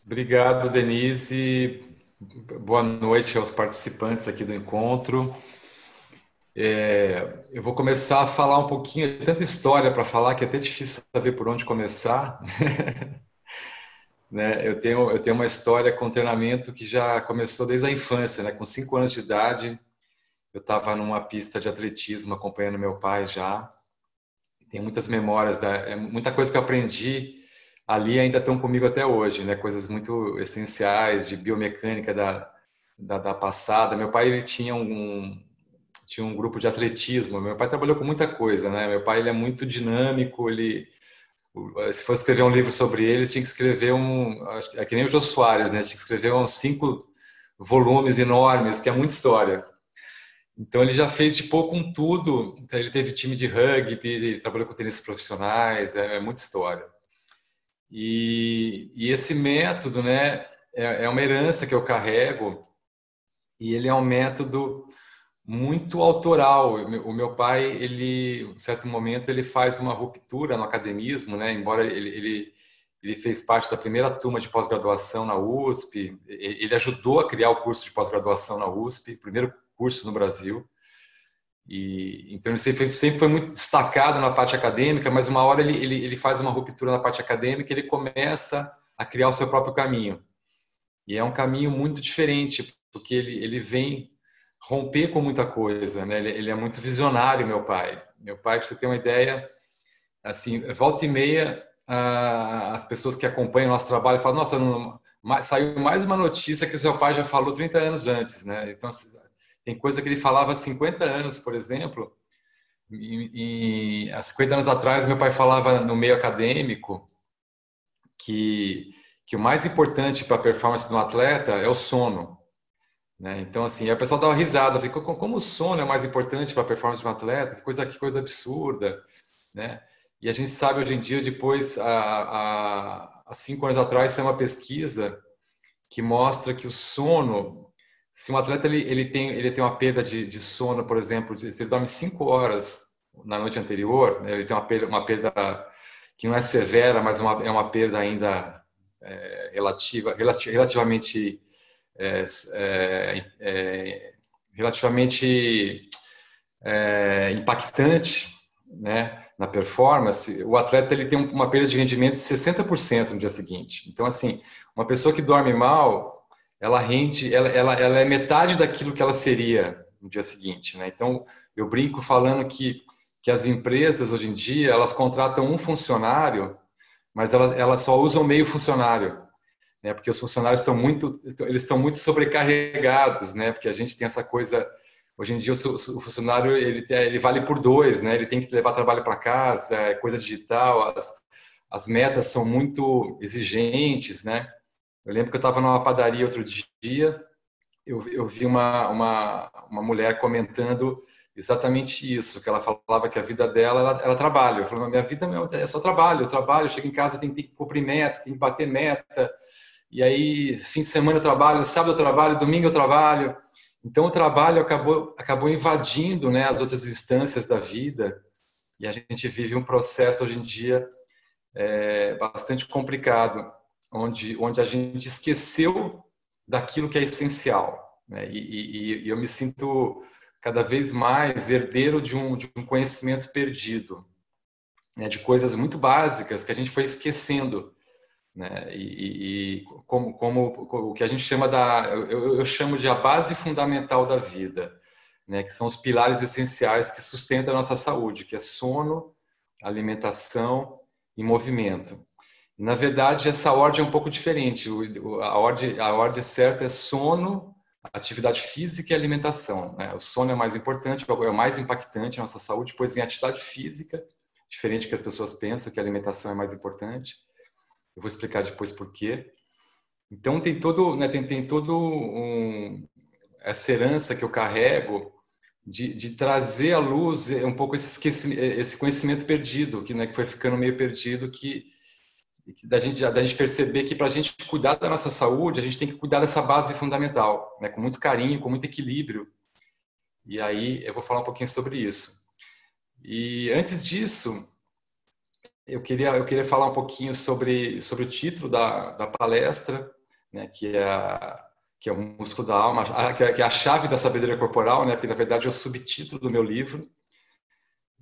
Obrigado, Denise. Boa noite aos participantes aqui do encontro. Eu vou começar a falar um pouquinho, é tanta história para falar que é até difícil saber por onde começar, né? Eu tenho uma história com treinamento que já começou desde a infância, né? Com 5 anos de idade, eu estava numa pista de atletismo acompanhando meu pai já. Tem muitas memórias, muita coisa que eu aprendi ali ainda estão comigo até hoje, né? Coisas muito essenciais de biomecânica da passada. Meu pai ele tinha um grupo de atletismo. Meu pai trabalhou com muita coisa, né? Meu pai ele é muito dinâmico. Se fosse escrever um livro sobre ele, tinha que escrever é que nem o Jô Soares, né? Tinha que escrever uns 5 volumes enormes, que é muita história. Então ele já fez de pouco um tudo. Então, ele teve time de rugby, ele trabalhou com tênis profissionais, é muita história. E esse método, né, é uma herança que eu carrego e ele é um método muito autoral. O meu pai, em certo momento, ele faz uma ruptura no academismo, né? Embora ele fez parte da primeira turma de pós-graduação na USP, ele ajudou a criar o curso de pós-graduação na USP, primeiro curso no Brasil. Então ele sempre foi muito destacado na parte acadêmica, mas uma hora ele faz uma ruptura na parte acadêmica, e ele começa a criar o seu próprio caminho. E é um caminho muito diferente, porque ele vem romper com muita coisa, né? Ele é muito visionário, meu pai. Meu pai, para você ter uma ideia, assim, volta e meia, as pessoas que acompanham o nosso trabalho falam: nossa, saiu mais uma notícia que o seu pai já falou 30 anos antes, né? Então, tem coisa que ele falava há 50 anos, por exemplo, há 50 anos atrás, meu pai falava no meio acadêmico que o mais importante para a performance de um atleta é o sono, né? Então, assim, aí o pessoal dava risada, assim, como o sono é mais importante para a performance de um atleta? Que coisa absurda, né? E a gente sabe hoje em dia, depois, há 5 anos atrás, saiu uma pesquisa que mostra que o sono, se um atleta ele tem uma perda de sono, por exemplo, se ele dorme 5 horas na noite anterior, né, ele tem uma perda que não é severa, mas é uma perda ainda relativamente é, é, é, relativamente impactante, né, na performance. O atleta ele tem uma perda de rendimento de 60% no dia seguinte. Então, assim, uma pessoa que dorme mal, ela é metade daquilo que ela seria no dia seguinte, né? Então, eu brinco falando que as empresas hoje em dia elas contratam um funcionário, mas elas só usam meio funcionário, né? Porque os funcionários eles estão muito sobrecarregados, né? Porque a gente tem essa coisa. Hoje em dia, o funcionário ele vale por dois, né? Ele tem que levar trabalho para casa, é coisa digital, as metas são muito exigentes, né? Eu lembro que eu estava numa padaria outro dia, eu vi uma mulher comentando exatamente isso, que ela falava que a vida dela, ela trabalha. Eu falei: minha vida é só trabalho, eu trabalho, eu chego em casa, tem que cumprir meta, tem que bater meta, e aí fim de semana eu trabalho, sábado eu trabalho, domingo eu trabalho. Então o trabalho acabou invadindo, né, as outras instâncias da vida, e a gente vive um processo hoje em dia bastante complicado, onde a gente esqueceu daquilo que é essencial, né? E eu me sinto cada vez mais herdeiro de um conhecimento perdido, né? De coisas muito básicas que a gente foi esquecendo, né? Como o que a gente chama eu chamo de a base fundamental da vida, né? Que são os pilares essenciais que sustentam a nossa saúde, que é sono, alimentação e movimento. Na verdade, essa ordem é um pouco diferente. A ordem certa é sono, atividade física e alimentação, né? O sono é o mais importante, é o mais impactante na nossa saúde. Depois vem a atividade física, diferente do que as pessoas pensam, que a alimentação é mais importante. Eu vou explicar depois por quê. Então, essa herança que eu carrego de trazer à luz um pouco esse conhecimento perdido, que foi ficando meio perdido, da gente perceber que para a gente cuidar da nossa saúde, a gente tem que cuidar dessa base fundamental, né? Com muito carinho, com muito equilíbrio. E aí eu vou falar um pouquinho sobre isso. E antes disso, eu queria falar um pouquinho sobre o título da palestra, né, que é o músculo da alma, que é a chave da sabedoria corporal, né, porque na verdade é o subtítulo do meu livro.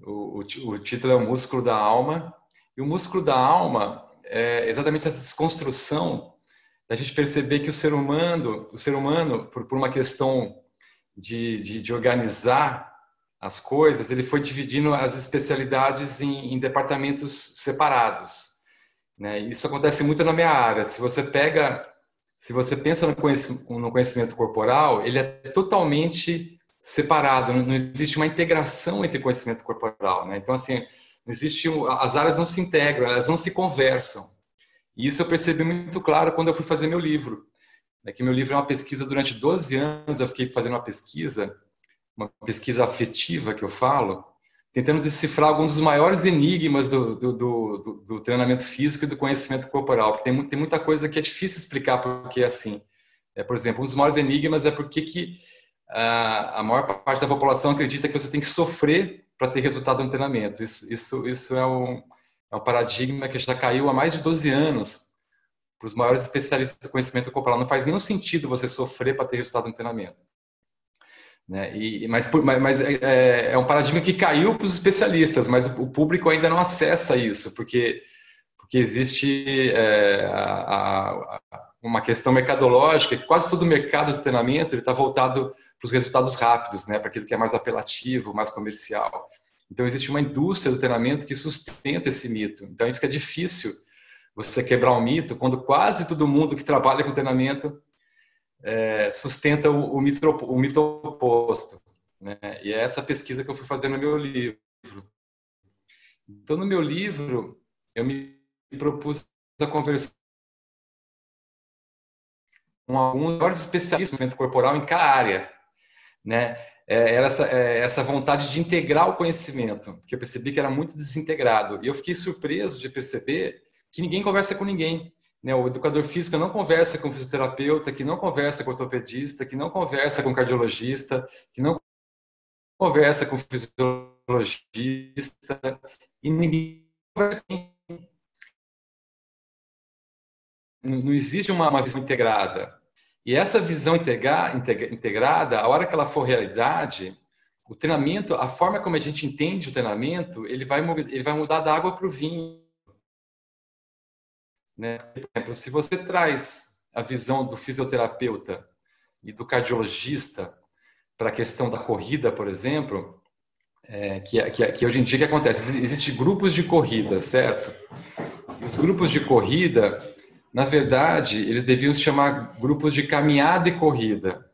O título é o músculo da alma. E o músculo da alma é exatamente essa desconstrução da gente perceber que o ser humano, por uma questão de organizar as coisas, ele foi dividindo as especialidades em departamentos separados, né? Isso acontece muito na minha área. Se você pensa no conhecimento corporal, ele é totalmente separado, não existe uma integração entre conhecimento corporal, né? Então, assim, não existe, as áreas não se integram, elas não se conversam. E isso eu percebi muito claro quando eu fui fazer meu livro. É que meu livro é uma pesquisa durante 12 anos, eu fiquei fazendo uma pesquisa afetiva que eu falo, tentando decifrar alguns dos maiores enigmas do treinamento físico e do conhecimento corporal, porque tem muita coisa que é difícil explicar porque é assim. Por exemplo, um dos maiores enigmas é por que a maior parte da população acredita que você tem que sofrer para ter resultado no treinamento. Isso é um paradigma que já caiu há mais de 12 anos para os maiores especialistas do conhecimento corporal. Não faz nenhum sentido você sofrer para ter resultado no treinamento, né? Mas é um paradigma que caiu para os especialistas, mas o público ainda não acessa isso, porque existe uma questão mercadológica, que quase todo o mercado de treinamento está voltado para os resultados rápidos, né? Para aquilo que é mais apelativo, mais comercial. Então, existe uma indústria do treinamento que sustenta esse mito. Então, aí fica difícil você quebrar um mito quando quase todo mundo que trabalha com treinamento sustenta o mito oposto, né? E é essa pesquisa que eu fui fazer no meu livro. Então, no meu livro, eu me propus a conversar com alguns maiores especialistas no movimento corporal em cada área, né? Era essa vontade de integrar o conhecimento, que eu percebi que era muito desintegrado. E eu fiquei surpreso de perceber que ninguém conversa com ninguém, né? O educador físico não conversa com o fisioterapeuta, que não conversa com o ortopedista, que não conversa com o cardiologista, que não conversa com o fisiologista, e ninguém conversa com ninguém. Não existe uma visão integrada. E essa visão integrada, a hora que ela for realidade, o treinamento, a forma como a gente entende o treinamento, ele vai mudar da água para o vinho, né? Por exemplo, se você traz a visão do fisioterapeuta e do cardiologista para a questão da corrida, por exemplo, que hoje em dia o que acontece? Existem grupos de corrida, certo? E os grupos de corrida, na verdade, eles deviam se chamar grupos de caminhada e corrida.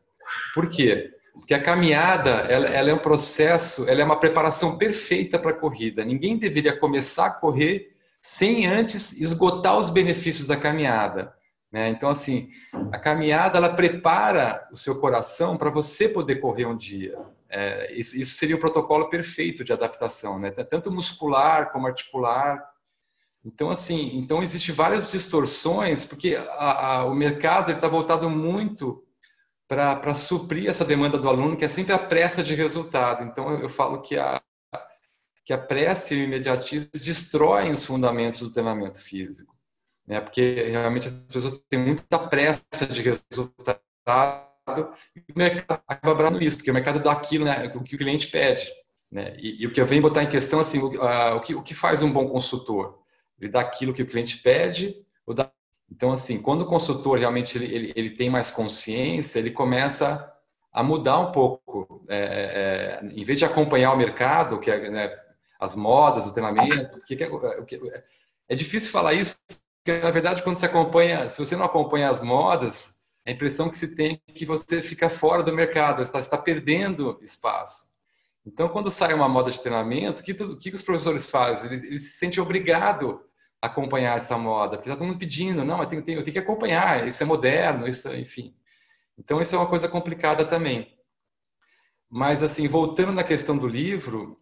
Por quê? Porque a caminhada, ela é um processo, ela é uma preparação perfeita para a corrida. Ninguém deveria começar a correr sem antes esgotar os benefícios da caminhada, né? Então, assim, a caminhada, ela prepara o seu coração para você poder correr um dia. Isso seria o protocolo perfeito de adaptação, né? Tanto muscular como articular. Então, assim, existem várias distorções, porque o mercado está voltado muito para suprir essa demanda do aluno, que é sempre a pressa de resultado. Então, eu falo que a pressa e o imediatismo destroem os fundamentos do treinamento físico, né? Porque realmente as pessoas têm muita pressa de resultado e o mercado acaba abraçando isso, porque o mercado dá aquilo, né, o que o cliente pede, né? E o que eu venho botar em questão, assim, o que faz um bom consultor? Ele dá aquilo que o cliente pede. Então, assim, quando o consultor realmente ele tem mais consciência, ele começa a mudar um pouco. Em vez de acompanhar o mercado, que é, né, as modas, o treinamento, é difícil falar isso, porque, na verdade, quando se você não acompanha as modas, a impressão que se tem é que você fica fora do mercado, você está perdendo espaço. Então, quando sai uma moda de treinamento, o que os professores fazem? Eles se sentem obrigados a acompanhar essa moda, porque está todo mundo pedindo, não, eu tenho que acompanhar, isso é moderno, isso, enfim. Então, isso é uma coisa complicada também. Mas, assim, voltando na questão do livro,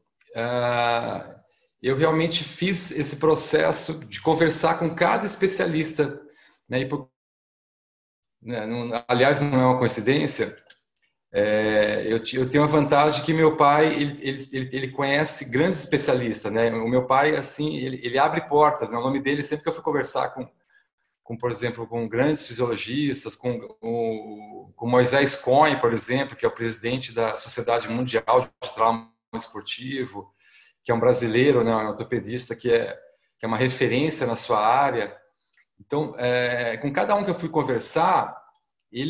eu realmente fiz esse processo de conversar com cada especialista, né? Aliás, não é uma coincidência. Eu tenho a vantagem que meu pai ele conhece grandes especialistas, né? O meu pai, assim, ele abre portas, né? O nome dele, sempre que eu fui conversar com por exemplo, com grandes fisiologistas, com Moisés Cohen, por exemplo, que é o presidente da Sociedade Mundial de Trauma Esportivo, que é um brasileiro, né, um ortopedista que é uma referência na sua área. Então, com cada um que eu fui conversar, eu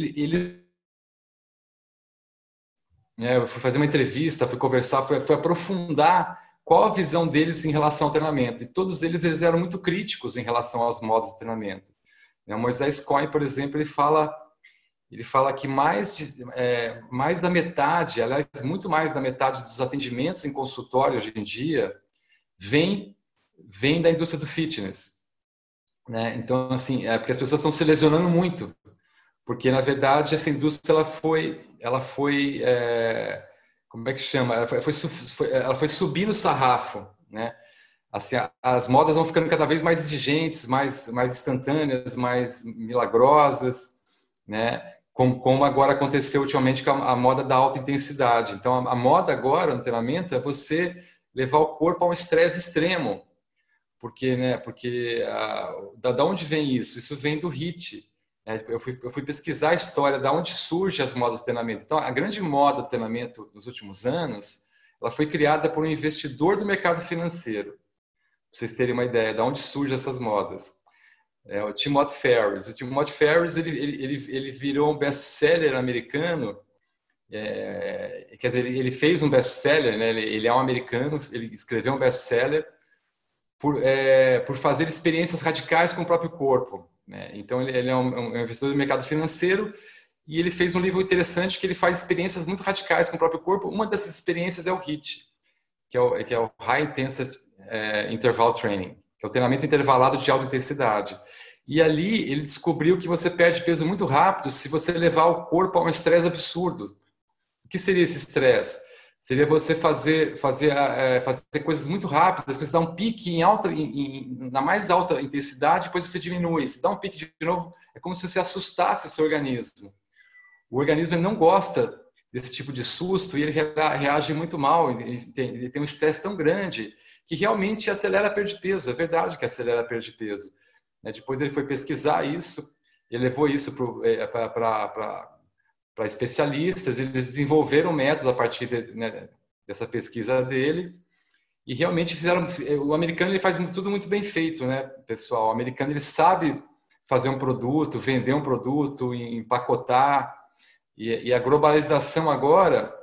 fui fazer uma entrevista, fui conversar, fui aprofundar qual a visão deles em relação ao treinamento. E todos eles eram muito críticos em relação aos modos de treinamento. O Moisés Cohen, por exemplo, ele fala que mais da metade, aliás, muito mais da metade dos atendimentos em consultório hoje em dia vem da indústria do fitness, né? Então, assim, porque as pessoas estão se lesionando muito, porque na verdade essa indústria ela foi como é que chama? Ela foi subindo o sarrafo, né? Assim, as modas vão ficando cada vez mais exigentes, mais instantâneas, mais milagrosas, né? Como agora aconteceu ultimamente com a moda da alta intensidade. Então, a moda agora no treinamento é você levar o corpo a um estresse extremo. Porque, né? Porque da onde vem isso? Isso vem do HIIT. Eu fui pesquisar a história da onde surgem as modas de treinamento. Então, a grande moda de treinamento nos últimos anos, ela foi criada por um investidor do mercado financeiro. Para vocês terem uma ideia de onde surgem essas modas. O Timothy Ferriss. O Timothy Ferriss ele virou um best-seller americano. Quer dizer, ele fez um best-seller, né? Ele é um americano, ele escreveu um best-seller por fazer experiências radicais com o próprio corpo, né? Então, ele é um investidor do mercado financeiro e ele fez um livro interessante que ele faz experiências muito radicais com o próprio corpo. Uma dessas experiências é o HIIT, que é o High Intensive Interval Training, que é o treinamento intervalado de alta intensidade. E ali ele descobriu que você perde peso muito rápido se você levar o corpo a um estresse absurdo. O que seria esse estresse? Seria você fazer coisas muito rápidas, você dá um pique na mais alta intensidade, depois você diminui. Se dá um pique de novo, é como se você assustasse o seu organismo. O organismo não gosta desse tipo de susto e ele reage muito mal. Ele tem um estresse tão grande que realmente acelera a perda de peso. É verdade que acelera a perda de peso. Depois ele foi pesquisar isso, ele levou isso para especialistas, eles desenvolveram métodos a partir dessa pesquisa dele e realmente fizeram. O americano ele faz tudo muito bem feito, né, pessoal? O americano ele sabe fazer um produto, vender um produto, empacotar, e a globalização agora,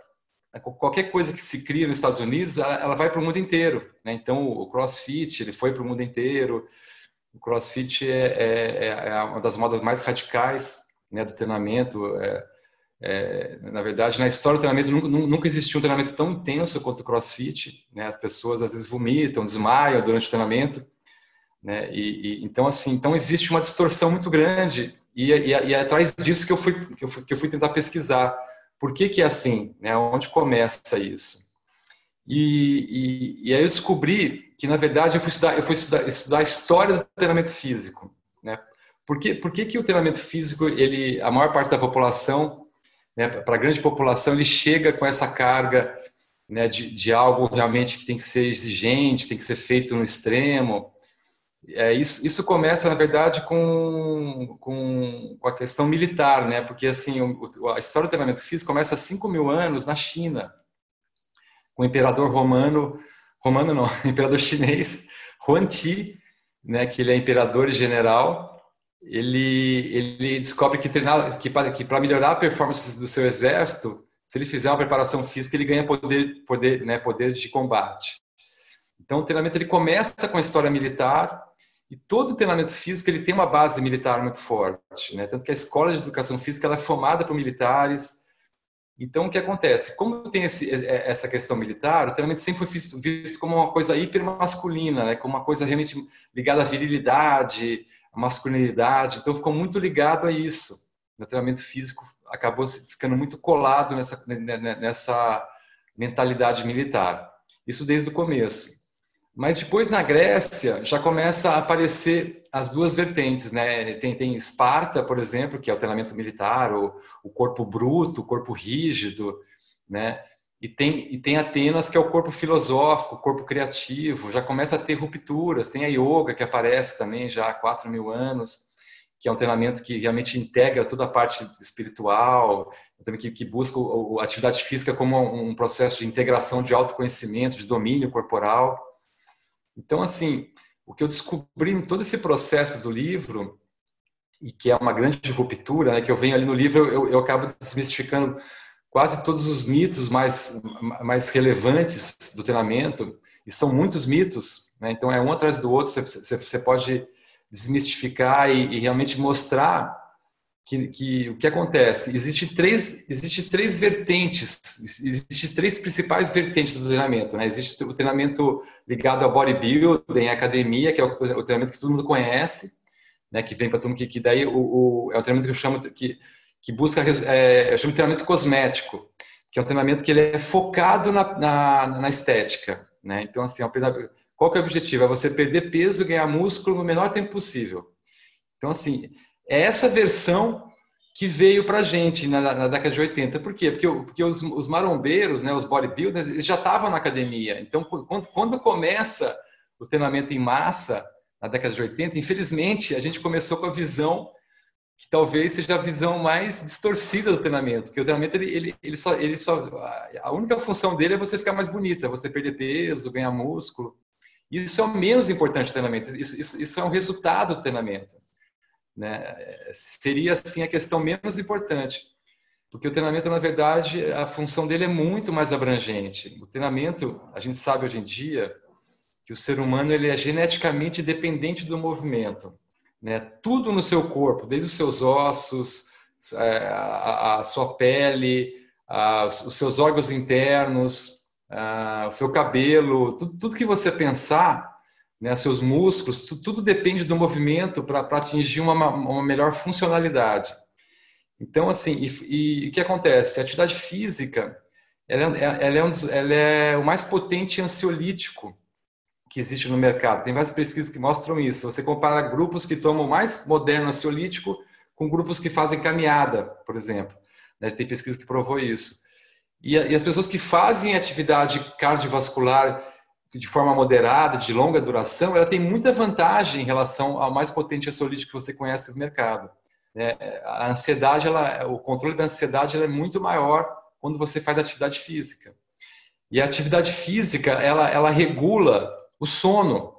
qualquer coisa que se cria nos Estados Unidos, ela vai para o mundo inteiro, né? Então o CrossFit ele foi para o mundo inteiro. O CrossFit é uma das modas mais radicais, né, do treinamento. Na verdade, na história do treinamento, nunca existiu um treinamento tão intenso quanto o CrossFit, né? As pessoas às vezes vomitam, desmaiam durante o treinamento, né? Então, assim, então existe uma distorção muito grande e é atrás disso que eu fui tentar pesquisar. Por que é assim, né? Onde começa isso? E aí eu descobri que, na verdade, eu fui estudar a história do treinamento físico, né? Por que o treinamento físico, a maior parte da população, né, para a grande população, ele chega com essa carga, né, de algo realmente que tem que ser exigente, tem que ser feito no extremo? Isso começa, na verdade, com a questão militar, né? Porque assim, a história do treinamento físico começa há 5.000 anos na China, com o imperador romano não, imperador chinês, Huan-Ti, né, que ele é imperador e general. Ele descobre que para melhorar a performance do seu exército, se ele fizer uma preparação física, ele ganha poder de combate. Então, o treinamento ele começa com a história militar e todo o treinamento físico ele tem uma base militar muito forte, né? Tanto que a escola de educação física ela é formada por militares. Então, o que acontece? Como tem essa questão militar, o treinamento sempre foi visto como uma coisa hipermasculina, né? Como uma coisa realmente ligada à virilidade, à masculinidade. Então, ficou muito ligado a isso. O treinamento físico acabou ficando muito colado nessa mentalidade militar. Isso desde o começo. Mas depois, na Grécia, já começa a aparecer as duas vertentes, né? Tem Esparta, por exemplo, que é o treinamento militar, o corpo bruto, o corpo rígido, né? E tem Atenas, que é o corpo filosófico, o corpo criativo. Já começa a ter rupturas. Tem a yoga, que aparece também já há 4.000 anos. que é um treinamento que realmente integra toda a parte espiritual, também que busca a atividade física como um processo de integração de autoconhecimento, de domínio corporal. Então, assim, o que eu descobri em todo esse processo do livro, e que é uma grande ruptura, né, que eu venho ali no livro, eu acabo desmistificando quase todos os mitos mais relevantes do treinamento, e são muitos mitos, né? Então é um atrás do outro, você pode desmistificar e realmente mostrar que o que acontece. Existem três vertentes, existem três principais vertentes do treinamento, né? Existe o treinamento ligado ao bodybuilding, academia, que é o treinamento que todo mundo conhece, né? Que vem para todo mundo, que daí é o treinamento que eu chamo que busca, eu chamo de treinamento cosmético, que é um treinamento que ele é focado na estética, né? Então, assim, qual que é o objetivo? É você perder peso e ganhar músculo no menor tempo possível. Então, assim, é essa versão que veio para a gente na década de 80. Por quê? Porque os marombeiros, né, os bodybuilders, eles já estavam na academia. Então, quando começa o treinamento em massa, na década de 80, infelizmente, a gente começou com a visão que talvez seja a visão mais distorcida do treinamento, porque o treinamento a única função dele é você ficar mais bonita, você perder peso, ganhar músculo. Isso é o menos importante do treinamento. Isso é um resultado do treinamento, né? Seria assim a questão menos importante, porque o treinamento, na verdade, a função dele é muito mais abrangente. O treinamento, a gente sabe hoje em dia que o ser humano ele é geneticamente dependente do movimento, né? Tudo no seu corpo, desde os seus ossos, a sua pele, os seus órgãos internos, o seu cabelo, tudo que você pensar, né, seus músculos, tudo depende do movimento para atingir uma melhor funcionalidade. Então, assim, e o que acontece? A atividade física, ela é o mais potente ansiolítico que existe no mercado. Tem várias pesquisas que mostram isso. Você compara grupos que tomam o mais moderno ansiolítico com grupos que fazem caminhada, por exemplo. Tem pesquisa que provou isso. E as pessoas que fazem atividade cardiovascular de forma moderada, de longa duração, ela tem muita vantagem em relação ao mais potente ansiolítico que você conhece no mercado. A ansiedade, o controle da ansiedade é muito maior quando você faz atividade física. E a atividade física, ela regula o sono,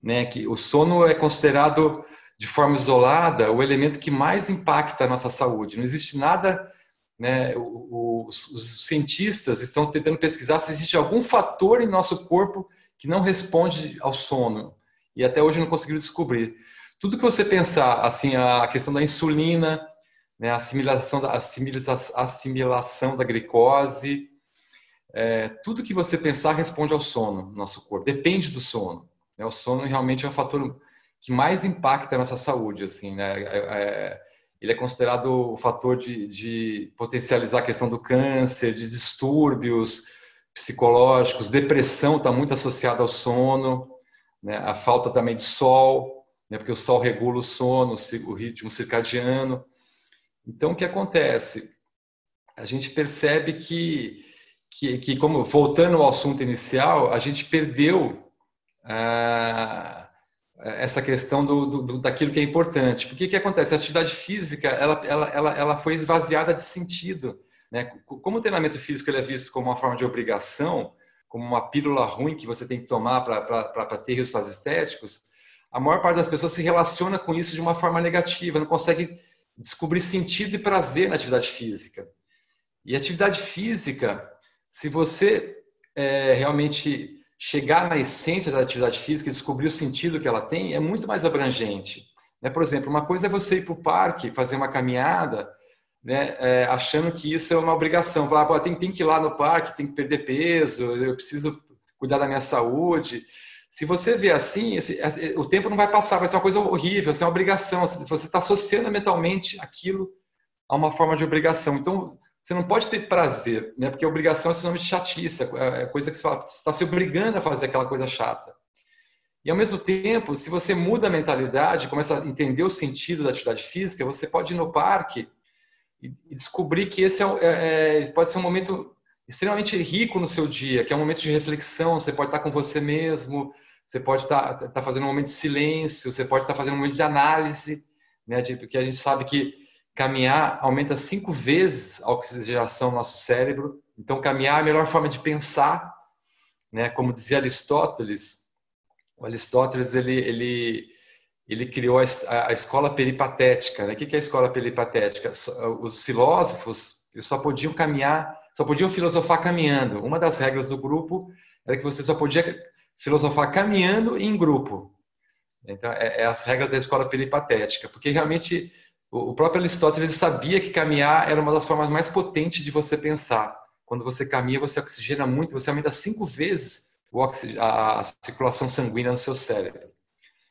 né? Que o sono é considerado, de forma isolada, o elemento que mais impacta a nossa saúde. Não existe nada, né? Os cientistas estão tentando pesquisar se existe algum fator em nosso corpo que não responde ao sono. E até hoje não conseguiram descobrir. Tudo que você pensar, assim, a questão da insulina, né? A assimilação da glicose, tudo que você pensar responde ao sono no nosso corpo, depende do sono. O sono realmente é o fator que mais impacta a nossa saúde. Assim, né? Ele é considerado o fator de potencializar a questão do câncer, de distúrbios psicológicos, depressão está muito associada ao sono, né? A falta também de sol, né? Porque o sol regula o sono, o ritmo circadiano. Então, o que acontece? A gente percebe que como voltando ao assunto inicial, a gente perdeu essa questão daquilo que é importante. Porque o que acontece? A atividade física ela foi esvaziada de sentido, né? Como o treinamento físico ele é visto como uma forma de obrigação, como uma pílula ruim que você tem que tomar para ter resultados estéticos, a maior parte das pessoas se relaciona com isso de uma forma negativa, não consegue descobrir sentido e prazer na atividade física. E a atividade física, se você realmente chegar na essência da atividade física e descobrir o sentido que ela tem, é muito mais abrangente. Né? Por exemplo, uma coisa é você ir para o parque, fazer uma caminhada, né, achando que isso é uma obrigação. Falar, tem que ir lá no parque, tem que perder peso, eu preciso cuidar da minha saúde. Se você vê assim, o tempo não vai passar, vai ser uma coisa horrível, vai ser uma obrigação. Você está associando mentalmente aquilo a uma forma de obrigação. Então, você não pode ter prazer, né? Porque obrigação é sinônimo de chatice, é coisa que você está se obrigando a fazer aquela coisa chata. E, ao mesmo tempo, se você muda a mentalidade, começa a entender o sentido da atividade física, você pode ir no parque e descobrir que esse pode ser um momento extremamente rico no seu dia, que é um momento de reflexão, você pode estar com você mesmo, você pode estar fazendo um momento de silêncio, você pode estar fazendo um momento de análise, né? Porque a gente sabe que caminhar aumenta 5 vezes a oxigenação no nosso cérebro. Então, caminhar é a melhor forma de pensar, né? Como dizia Aristóteles, o Aristóteles ele criou a escola peripatética, né? O que é a escola peripatética? Os filósofos eles só podiam caminhar, só podiam filosofar caminhando. Uma das regras do grupo era que você só podia filosofar caminhando e em grupo. Então, é as regras da escola peripatética, porque realmente o próprio Aristóteles sabia que caminhar era uma das formas mais potentes de você pensar. Quando você caminha, você oxigena muito, você aumenta 5 vezes a circulação sanguínea no seu cérebro.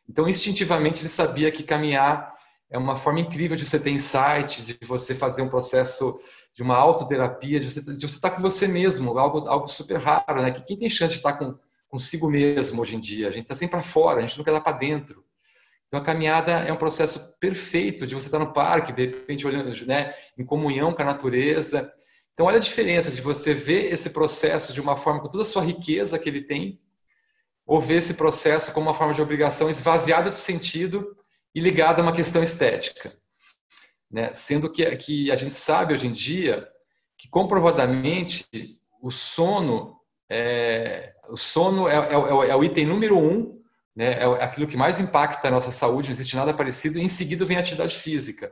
Então, instintivamente, ele sabia que caminhar é uma forma incrível de você ter insight, de você fazer um processo de uma autoterapia, de você estar com você mesmo, algo super raro, né? Que quem tem chance de estar consigo mesmo hoje em dia? A gente está sempre para fora, a gente nunca está para dentro. Então, a caminhada é um processo perfeito de você estar no parque, de repente olhando, né, em comunhão com a natureza. Então, olha a diferença de você ver esse processo de uma forma com toda a sua riqueza que ele tem, ou ver esse processo como uma forma de obrigação esvaziada de sentido e ligada a uma questão estética, né? Sendo que a gente sabe hoje em dia que comprovadamente o sono é o item número 1, né? É aquilo que mais impacta a nossa saúde, não existe nada parecido. E em seguida vem a atividade física,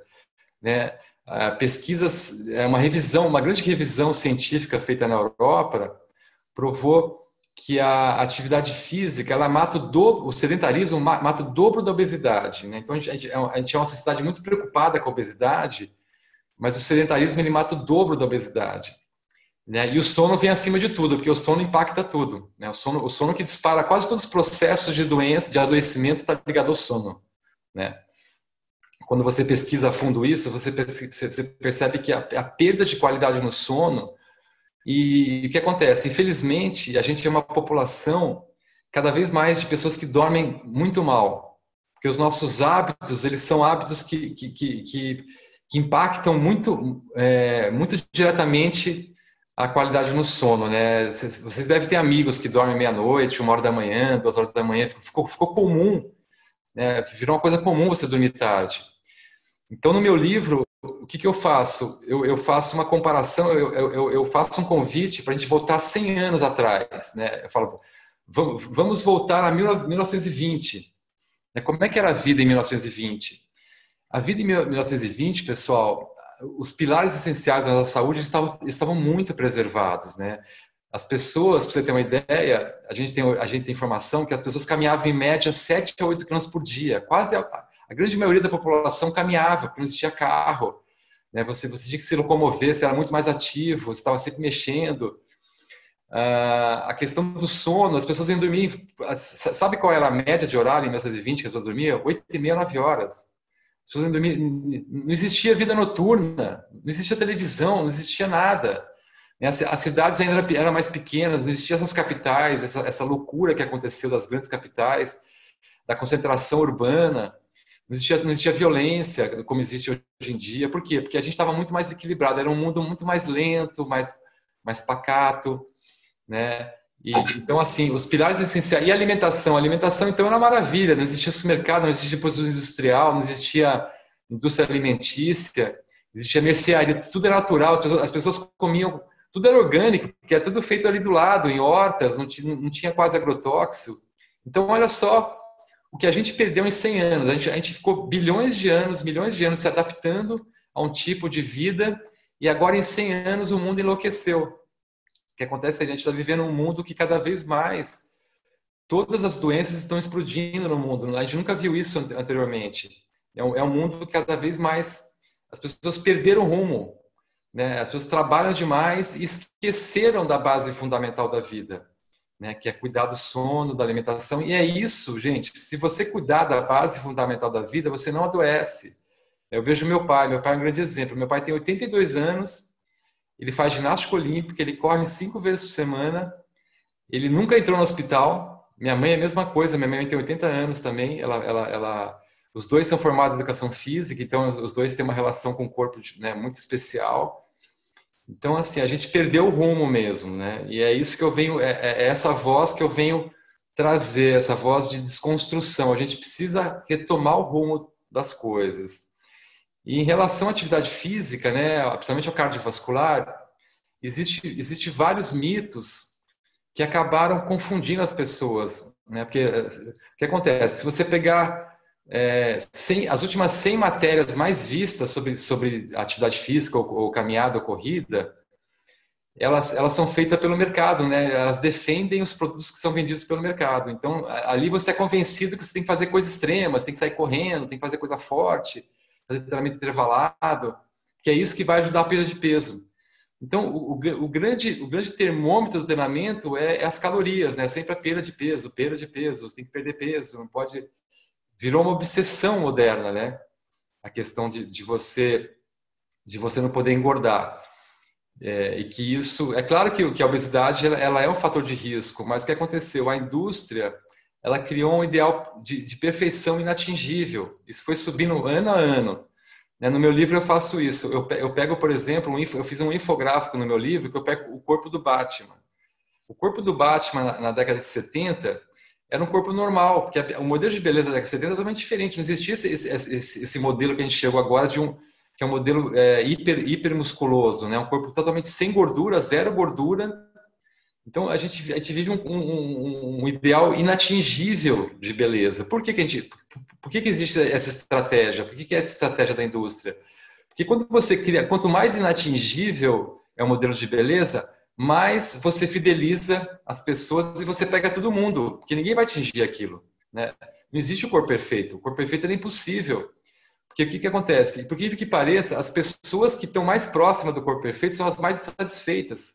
né? Pesquisas, uma grande revisão científica feita na Europa provou que a atividade física ela mata o sedentarismo mata o dobro da obesidade, né? Então a gente é uma sociedade muito preocupada com a obesidade, mas o sedentarismo ele mata o dobro da obesidade, né? E o sono vem acima de tudo, porque o sono impacta tudo, né? O sono que dispara quase todos os processos de doença, de adoecimento está ligado ao sono, né? Quando você pesquisa a fundo isso, você percebe que a perda de qualidade no sono. E o que acontece? Infelizmente, a gente é uma população cada vez mais de pessoas que dormem muito mal, porque os nossos hábitos, eles são hábitos que impactam muito diretamente a qualidade no sono, né? Vocês devem ter amigos que dormem meia-noite, 1 hora da manhã, 2 horas da manhã, ficou comum, né? Virou uma coisa comum você dormir tarde. Então, no meu livro, o que eu faço? Eu faço uma comparação, eu faço um convite para a gente voltar 100 anos atrás, né? Eu falo, vamos voltar a 1920. Como é que era a vida em 1920? A vida em 1920, pessoal, os pilares essenciais da nossa saúde estavam muito preservados, né? As pessoas, para você ter uma ideia, a gente tem informação que as pessoas caminhavam em média 7 a 8 quilômetros por dia. Quase a grande maioria da população caminhava, porque não existia carro, né? Você tinha que se locomover, você era muito mais ativo, você estava sempre mexendo. A questão do sono, as pessoas iam dormir. Sabe qual era a média de horário em 1920 que as pessoas dormiam? 8h30, 9 horas. As pessoas iam dormir, não existia vida noturna, não existia televisão, não existia nada. As cidades ainda eram mais pequenas, não existiam essas capitais, essa loucura que aconteceu das grandes capitais, da concentração urbana. Não existia violência como existe hoje em dia. Por quê? Porque a gente estava muito mais equilibrado. Era um mundo muito mais lento, mais pacato, né? Então, assim, os pilares essenciais. E a alimentação? A alimentação, então, era uma maravilha. Não existia supermercado, não existia produção industrial, não existia indústria alimentícia, existia mercearia. Tudo era natural. As pessoas comiam. Tudo era orgânico, porque é tudo feito ali do lado, em hortas, não tinha quase agrotóxico. Então, olha só o que a gente perdeu em 100 anos. A gente ficou milhões de anos se adaptando a um tipo de vida e agora em 100 anos o mundo enlouqueceu. O que acontece é que a gente está vivendo um mundo que cada vez mais todas as doenças estão explodindo no mundo. A gente nunca viu isso anteriormente. É um mundo que cada vez mais as pessoas perderam o rumo, né? As pessoas trabalham demais e esqueceram da base fundamental da vida, né, que é cuidar do sono, da alimentação. E é isso, gente. Se você cuidar da base fundamental da vida, você não adoece. Eu vejo meu pai é um grande exemplo. Meu pai tem 82 anos, ele faz ginástica olímpica, ele corre 5 vezes por semana, ele nunca entrou no hospital. Minha mãe é a mesma coisa, minha mãe tem 80 anos também, os dois são formados em educação física, então os dois têm uma relação com o corpo, né, muito especial. Então, assim, a gente perdeu o rumo mesmo, né? E é isso que eu venho, é essa voz que eu venho trazer, essa voz de desconstrução. A gente precisa retomar o rumo das coisas. E em relação à atividade física, né, principalmente ao cardiovascular, existe vários mitos que acabaram confundindo as pessoas, né? Porque o que acontece? Se você pegar as últimas 100 matérias mais vistas sobre atividade física ou caminhada ou corrida, elas são feitas pelo mercado, né? Elas defendem os produtos que são vendidos pelo mercado. Então, ali você é convencido que você tem que fazer coisas extremas, tem que sair correndo, tem que fazer coisa forte, fazer treinamento intervalado, que é isso que vai ajudar a perda de peso. Então, o grande termômetro do treinamento é as calorias, né? Sempre a perda de peso, você tem que perder peso, não pode... Virou uma obsessão moderna, né? A questão de você não poder engordar. E que isso... É claro que a obesidade ela é um fator de risco, mas o que aconteceu? A indústria ela criou um ideal de perfeição inatingível. Isso foi subindo ano a ano. No meu livro eu faço isso. Eu pego, por exemplo, eu fiz um infográfico no meu livro que eu pego o corpo do Batman. O corpo do Batman na década de 70 era um corpo normal, porque o modelo de beleza da década de 70 é totalmente diferente. Não existia esse modelo que a gente chegou agora que é um modelo hipermusculoso, né? Um corpo totalmente sem gordura, zero gordura. Então a gente vive um ideal inatingível de beleza. Por que existe essa estratégia? Por que é essa estratégia da indústria? Porque quando você cria, quanto mais inatingível é o modelo de beleza, mais você fideliza as pessoas e você pega todo mundo, porque ninguém vai atingir aquilo, né? Não existe o corpo perfeito. O corpo perfeito é impossível. Porque o que acontece? Por que pareça, as pessoas que estão mais próximas do corpo perfeito são as mais satisfeitas.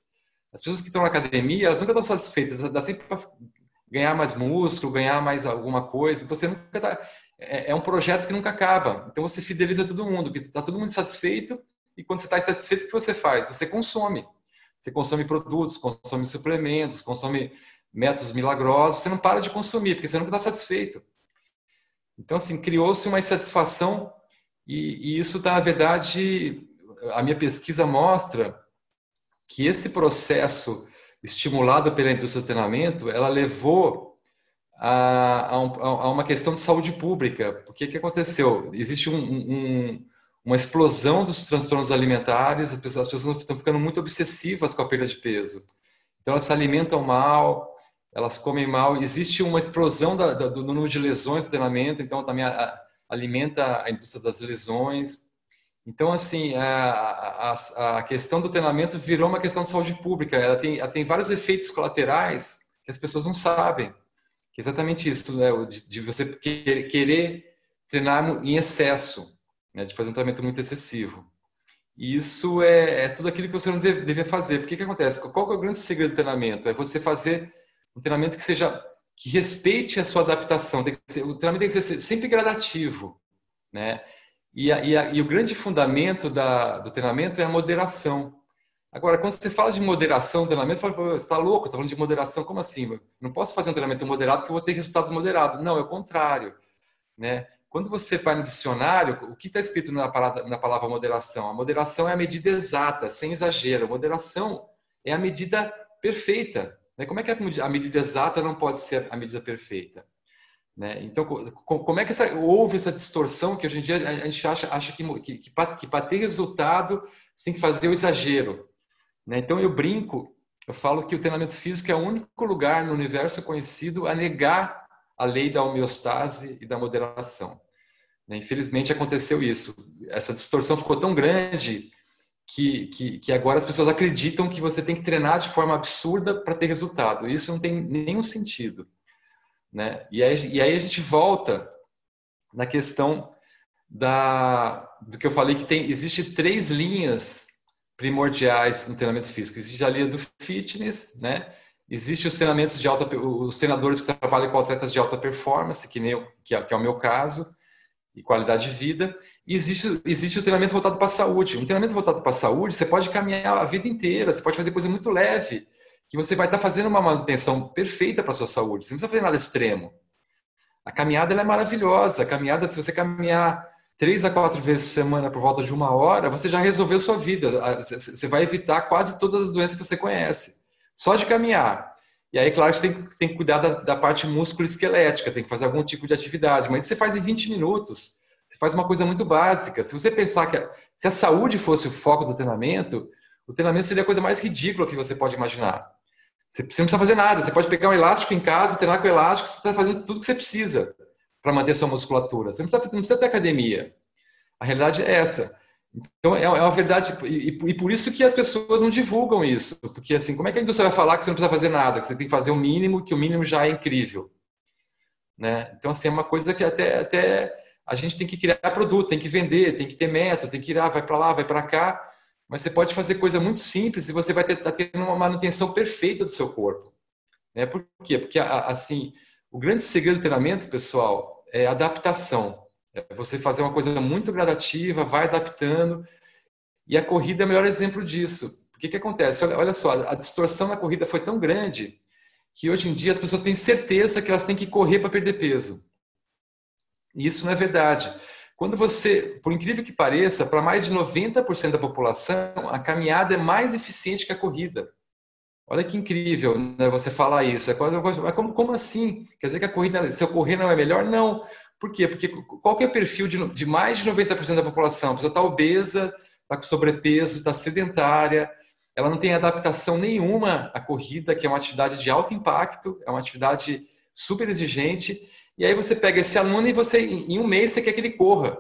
As pessoas que estão na academia, elas nunca estão satisfeitas. Dá sempre para ganhar mais músculo, ganhar mais alguma coisa. Então, você nunca tá... É um projeto que nunca acaba. Então, você fideliza todo mundo, porque está todo mundo satisfeito. E quando você está insatisfeito, o que você faz? Você consome. Você consome produtos, consome suplementos, consome métodos milagrosos. Você não para de consumir, porque você nunca está satisfeito. Então, assim, criou-se uma insatisfação e isso, na verdade, a minha pesquisa mostra que esse processo estimulado pela indústria do treinamento, ela levou a uma questão de saúde pública. Porque o que aconteceu? Existe uma explosão dos transtornos alimentares, as pessoas estão ficando muito obsessivas com a perda de peso. Então, elas se alimentam mal, elas comem mal, existe uma explosão do número de lesões do treinamento, então também alimenta a indústria das lesões. Então, assim, a questão do treinamento virou uma questão de saúde pública. Ela tem vários efeitos colaterais que as pessoas não sabem. Que é exatamente isso, né? De você querer treinar em excesso, né? De fazer um treinamento muito excessivo. E isso é tudo aquilo que você não deveria fazer. Porque o que acontece? Qual que é o grande segredo do treinamento? É você fazer um treinamento que respeite a sua adaptação. O treinamento tem que ser sempre gradativo, né? E o grande fundamento do treinamento é a moderação. Agora, quando você fala de moderação no treinamento, você fala, você está louco, está falando de moderação, como assim? Não posso fazer um treinamento moderado que eu vou ter resultados moderados. Não, é o contrário, né? Quando você vai no dicionário, o que está escrito na palavra moderação? A moderação é a medida exata, sem exagero. A moderação é a medida perfeita, né? Como é que a medida exata não pode ser a medida perfeita? Né? Então, como é que houve essa distorção que hoje em dia a gente acha que para ter resultado você tem que fazer o exagero? Né? Então, eu falo que o treinamento físico é o único lugar no universo conhecido a negar a lei da homeostase e da moderação. Né? Infelizmente, aconteceu isso. Essa distorção ficou tão grande que agora as pessoas acreditam que você tem que treinar de forma absurda para ter resultado. Isso não tem nenhum sentido. Né? E aí a gente volta na questão do que eu falei, que existe 3 linhas primordiais no treinamento físico. Existe a linha do fitness, né? Existe os treinamentos os treinadores que trabalham com atletas de alta performance, que é o meu caso, e qualidade de vida. E existe o treinamento voltado para a saúde. Um treinamento voltado para a saúde, você pode caminhar a vida inteira, você pode fazer coisa muito leve, que você vai estar fazendo uma manutenção perfeita para a sua saúde. Você não precisa fazer nada extremo. A caminhada ela é maravilhosa. A caminhada, se você caminhar 3 a 4 vezes por semana por volta de 1 hora, você já resolveu sua vida. Você vai evitar quase todas as doenças que você conhece. Só de caminhar. E aí, claro, você tem que cuidar da parte músculo-esquelética, tem que fazer algum tipo de atividade. Mas você faz em 20 minutos. Você faz uma coisa muito básica. Se você pensar que se a saúde fosse o foco do treinamento, o treinamento seria a coisa mais ridícula que você pode imaginar. Você não precisa fazer nada. Você pode pegar um elástico em casa, treinar com o elástico, você está fazendo tudo que você precisa para manter sua musculatura. Você não precisa ter academia. A realidade é essa. Então, é uma verdade, e por isso que as pessoas não divulgam isso, porque assim, como é que a indústria vai falar que você não precisa fazer nada, que você tem que fazer o mínimo, que o mínimo já é incrível, né? Então, assim, é uma coisa que até a gente tem que criar produto, tem que vender, tem que ter método, tem que ir, vai para lá, vai para cá, mas você pode fazer coisa muito simples e você vai estar tendo uma manutenção perfeita do seu corpo, né? Por quê? Porque, assim, o grande segredo do treinamento, pessoal, é adaptação. É você fazer uma coisa muito gradativa, vai adaptando. E a corrida é o melhor exemplo disso. O que acontece? Olha só, a distorção na corrida foi tão grande que hoje em dia as pessoas têm certeza que elas têm que correr para perder peso. E isso não é verdade. Quando você, por incrível que pareça, para mais de 90% da população, a caminhada é mais eficiente que a corrida. Olha que incrível, né, você falar isso. Mas como assim? Quer dizer que a corrida, se eu correr, não é melhor? Não. Por quê? Porque qual que é o perfil de mais de 90% da população? A pessoa está obesa, está com sobrepeso, está sedentária, ela não tem adaptação nenhuma à corrida, que é uma atividade de alto impacto, é uma atividade super exigente, e aí você pega esse aluno e você, em um mês, você quer que ele corra.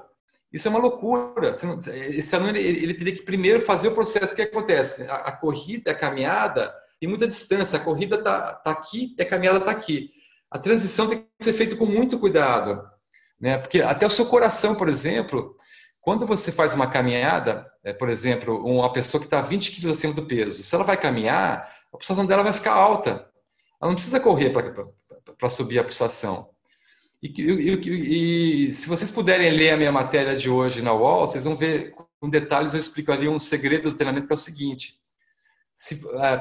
Isso é uma loucura. Esse aluno ele teria que primeiro fazer o processo. O que acontece? A corrida, a caminhada, tem muita distância. A corrida está aqui e a caminhada está aqui. A transição tem que ser feita com muito cuidado, né? Porque até o seu coração, por exemplo, quando você faz uma caminhada, por exemplo, uma pessoa que está 20 quilos acima do peso, se ela vai caminhar, a pulsação dela vai ficar alta. Ela não precisa correr para subir a pulsação. E se vocês puderem ler a minha matéria de hoje na UOL, vocês vão ver com detalhes, eu explico ali um segredo do treinamento que é o seguinte.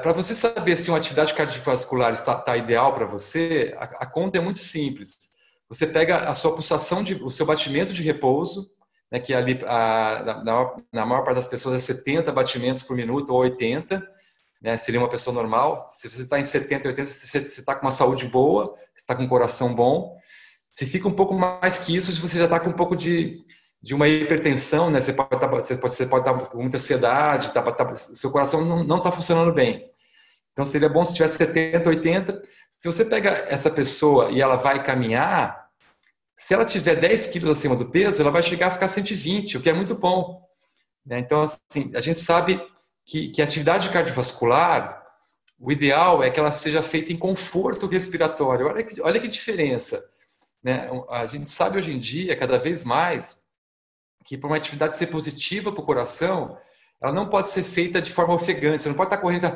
Para você saber se uma atividade cardiovascular está ideal para você, a conta é muito simples. Você pega a sua pulsação, o seu batimento de repouso, né, que ali na maior parte das pessoas é 70 batimentos por minuto ou 80, né, seria uma pessoa normal. Se você está em 70, 80, você está com uma saúde boa, você está com um coração bom. Se fica um pouco mais que isso, você já está com um pouco de uma hipertensão, né? Você pode estar com muita ansiedade, seu coração não está funcionando bem. Então, seria bom se tivesse 70, 80. Se você pega essa pessoa e ela vai caminhar, se ela tiver 10 quilos acima do peso, ela vai chegar a ficar 120, o que é muito bom, né? Então, assim, a gente sabe que a atividade cardiovascular, o ideal é que ela seja feita em conforto respiratório. Olha que diferença, né? A gente sabe hoje em dia, cada vez mais, que para uma atividade ser positiva para o coração, ela não pode ser feita de forma ofegante. Você não pode estar correndo.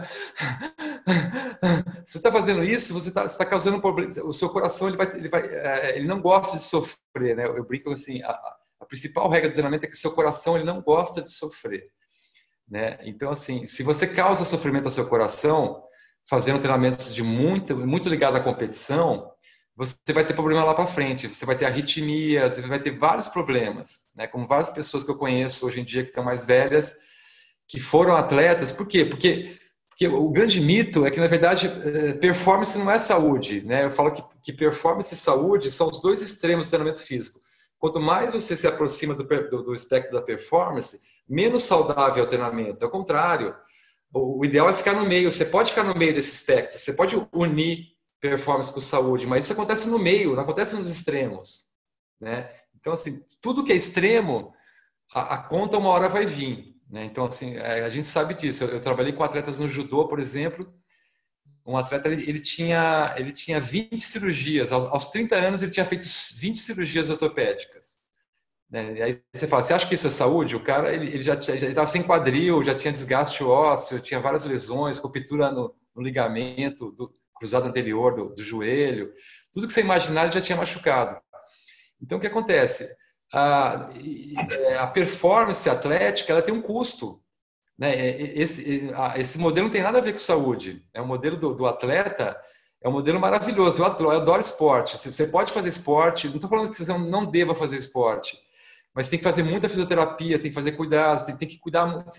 Se você está fazendo isso, você está causando um problema. O seu coração ele não gosta de sofrer, né? Eu brinco assim, a principal regra do treinamento é que o seu coração ele não gosta de sofrer, né? Então, assim, se você causa sofrimento ao seu coração, fazendo treinamentos muito ligado à competição, você vai ter problema lá para frente, você vai ter arritmia, você vai ter vários problemas, né? Como várias pessoas que eu conheço hoje em dia que estão mais velhas, que foram atletas. Por quê? Porque o grande mito é que, na verdade, performance não é saúde, né? Eu falo que performance e saúde são os dois extremos do treinamento físico. Quanto mais você se aproxima do espectro da performance, menos saudável é o treinamento. É o contrário. O ideal é ficar no meio. Você pode ficar no meio desse espectro, você pode unir performance com saúde, mas isso acontece no meio, não acontece nos extremos, né? Então, assim, tudo que é extremo, a conta uma hora vai vir, né? Então, assim, a gente sabe disso. Eu trabalhei com atletas no judô, por exemplo. Um atleta, ele tinha 20 cirurgias. Aos 30 anos, ele tinha feito 20 cirurgias ortopédicas, né? E aí você fala, você acha que isso é saúde? O cara, ele já estava sem quadril, já tinha desgaste ósseo, tinha várias lesões, ruptura no ligamento cruzado anterior do joelho, tudo que você imaginar ele já tinha machucado. Então, o que acontece? A performance atlética ela tem um custo, né? Esse modelo não tem nada a ver com saúde. O modelo do atleta é um modelo maravilhoso. Eu adoro esporte. Você pode fazer esporte, não estou falando que você não deva fazer esporte, mas tem que fazer muita fisioterapia, tem que fazer cuidados, você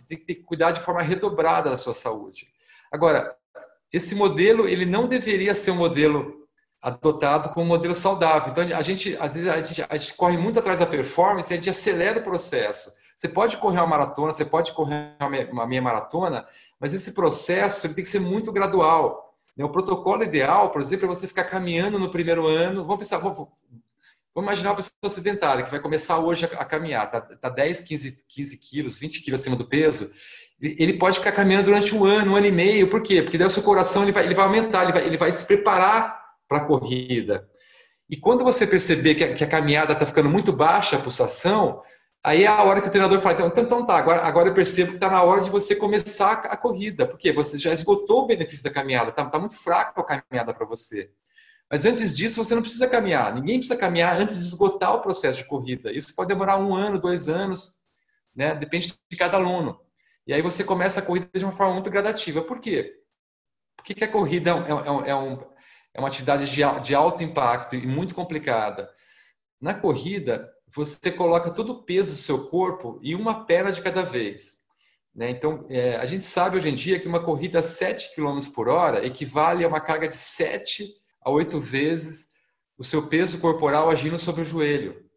tem que cuidar de forma redobrada da sua saúde. Agora, esse modelo ele não deveria ser um modelo adotado como modelo saudável. Então, às vezes, a gente corre muito atrás da performance e a gente acelera o processo. Você pode correr uma maratona, você pode correr uma meia maratona, mas esse processo ele tem que ser muito gradual. O protocolo ideal, por exemplo, é você ficar caminhando no primeiro ano. Vamos pensar, vamos imaginar uma pessoa sedentária que vai começar hoje a caminhar, tá 10, 15 quilos, 20 quilos acima do peso. Ele pode ficar caminhando durante um ano e meio. Por quê? Porque daí o seu coração ele vai aumentar, ele vai se preparar para a corrida. E quando você perceber que a caminhada está ficando muito baixa, a pulsação, aí é a hora que o treinador fala, então tá, agora eu percebo que está na hora de você começar a corrida. Por quê? Você já esgotou o benefício da caminhada, tá muito fraca a caminhada para você. Mas antes disso, você não precisa caminhar. Ninguém precisa caminhar antes de esgotar o processo de corrida. Isso pode demorar 1 ano, 2 anos, né? Depende de cada aluno. E aí você começa a corrida de uma forma muito gradativa. Por quê? Porque a corrida é uma atividade de alto impacto e muito complicada. Na corrida, você coloca todo o peso do seu corpo em uma perna de cada vez. Né? Então, a gente sabe hoje em dia que uma corrida a 7 km por hora equivale a uma carga de 7 a 8 vezes o seu peso corporal agindo sobre o joelho.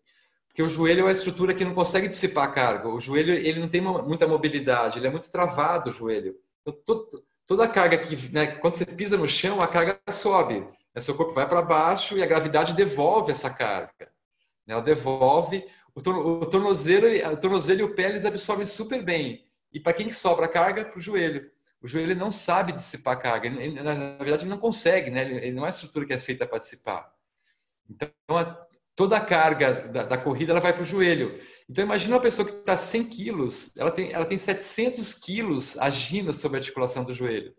Porque o joelho é uma estrutura que não consegue dissipar a carga. O joelho ele não tem muita mobilidade, ele é muito travado, o joelho. Então, toda a carga que, né, quando você pisa no chão, a carga sobe. Né? Seu corpo vai para baixo e a gravidade devolve essa carga. Ela devolve. O tornozelo e o pé eles absorvem super bem. E para quem que sobra a carga? Para o joelho. O joelho não sabe dissipar a carga. Na verdade, ele não consegue. Né? Ele não é a estrutura que é feita para dissipar. Então, toda a carga da corrida ela vai para o joelho. Então, imagina uma pessoa que está 100 quilos, ela tem 700 quilos agindo sobre a articulação do joelho.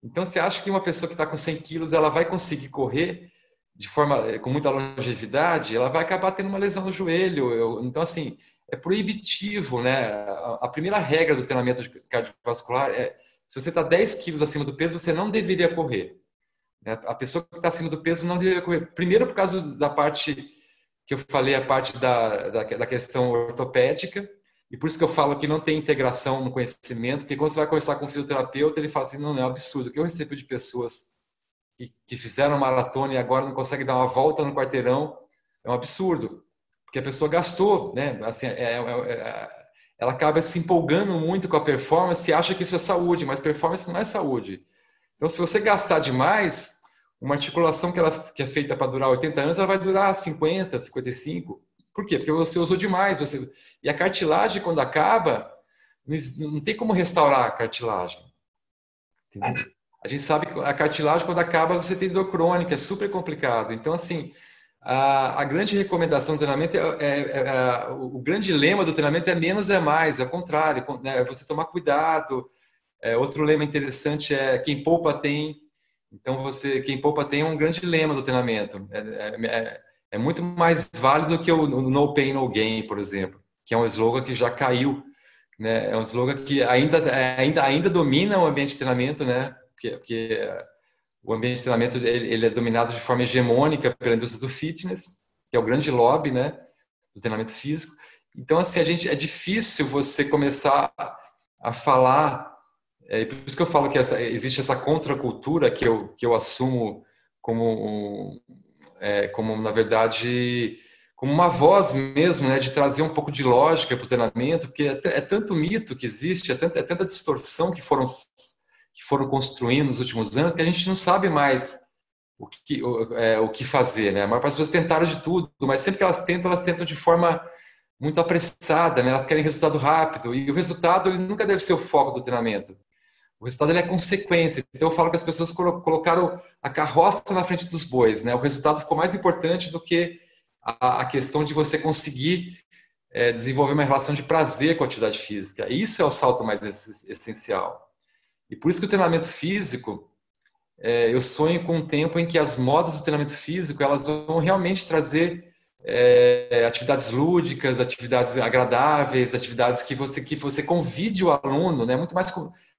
Então, você acha que uma pessoa que está com 100 quilos, ela vai conseguir correr com muita longevidade? Ela vai acabar tendo uma lesão no joelho. Então, assim, é proibitivo, né? A primeira regra do treinamento cardiovascular é, se você está 10 quilos acima do peso, você não deveria correr. A pessoa que está acima do peso não deveria correr. Primeiro, por causa da parte que eu falei, a parte da questão ortopédica, e por isso que eu falo que não tem integração no conhecimento, porque quando você vai conversar com um fisioterapeuta, ele fala assim, não, é um absurdo. O que eu recebo de pessoas que fizeram maratona e agora não conseguem dar uma volta no quarteirão, é um absurdo. Porque a pessoa gastou, né? Assim, ela acaba se empolgando muito com a performance e acha que isso é saúde, mas performance não é saúde. Então, se você gastar demais, uma articulação que é feita para durar 80 anos, ela vai durar 50, 55. Por quê? Porque você usou demais. E a cartilagem, quando acaba, não tem como restaurar a cartilagem. Entendeu? A gente sabe que a cartilagem, quando acaba, você tem dor crônica, é super complicado. Então, assim, a grande recomendação do treinamento, o grande lema do treinamento é menos é mais, é o contrário, né? É você tomar cuidado. Outro lema interessante é quem poupa tem. Então, quem poupa tem é um grande lema do treinamento. É muito mais válido que o no pain, no gain, por exemplo, que é um slogan que já caiu. Né? É um slogan que ainda domina o ambiente de treinamento, né? Porque o ambiente de treinamento ele é dominado de forma hegemônica pela indústria do fitness, que é o grande lobby, né? Do treinamento físico. Então, assim, é difícil você começar a falar. Por isso que eu falo que existe essa contracultura que eu assumo como na verdade, como uma voz mesmo, né, de trazer um pouco de lógica para o treinamento, porque é tanto mito que existe, é tanta distorção que foram construindo nos últimos anos, que a gente não sabe mais o que fazer. Né? A maior parte das pessoas tentaram de tudo, mas sempre que elas tentam de forma muito apressada, né? Elas querem resultado rápido, e o resultado ele nunca deve ser o foco do treinamento. O resultado ele é consequência. Então eu falo que as pessoas colocaram a carroça na frente dos bois, né? O resultado ficou mais importante do que a questão de você conseguir desenvolver uma relação de prazer com a atividade física. Isso é o salto mais essencial. E por isso que o treinamento físico, eu sonho com um tempo em que as modas do treinamento físico elas vão realmente trazer atividades lúdicas, atividades agradáveis, atividades que você convide o aluno, né? Muito mais.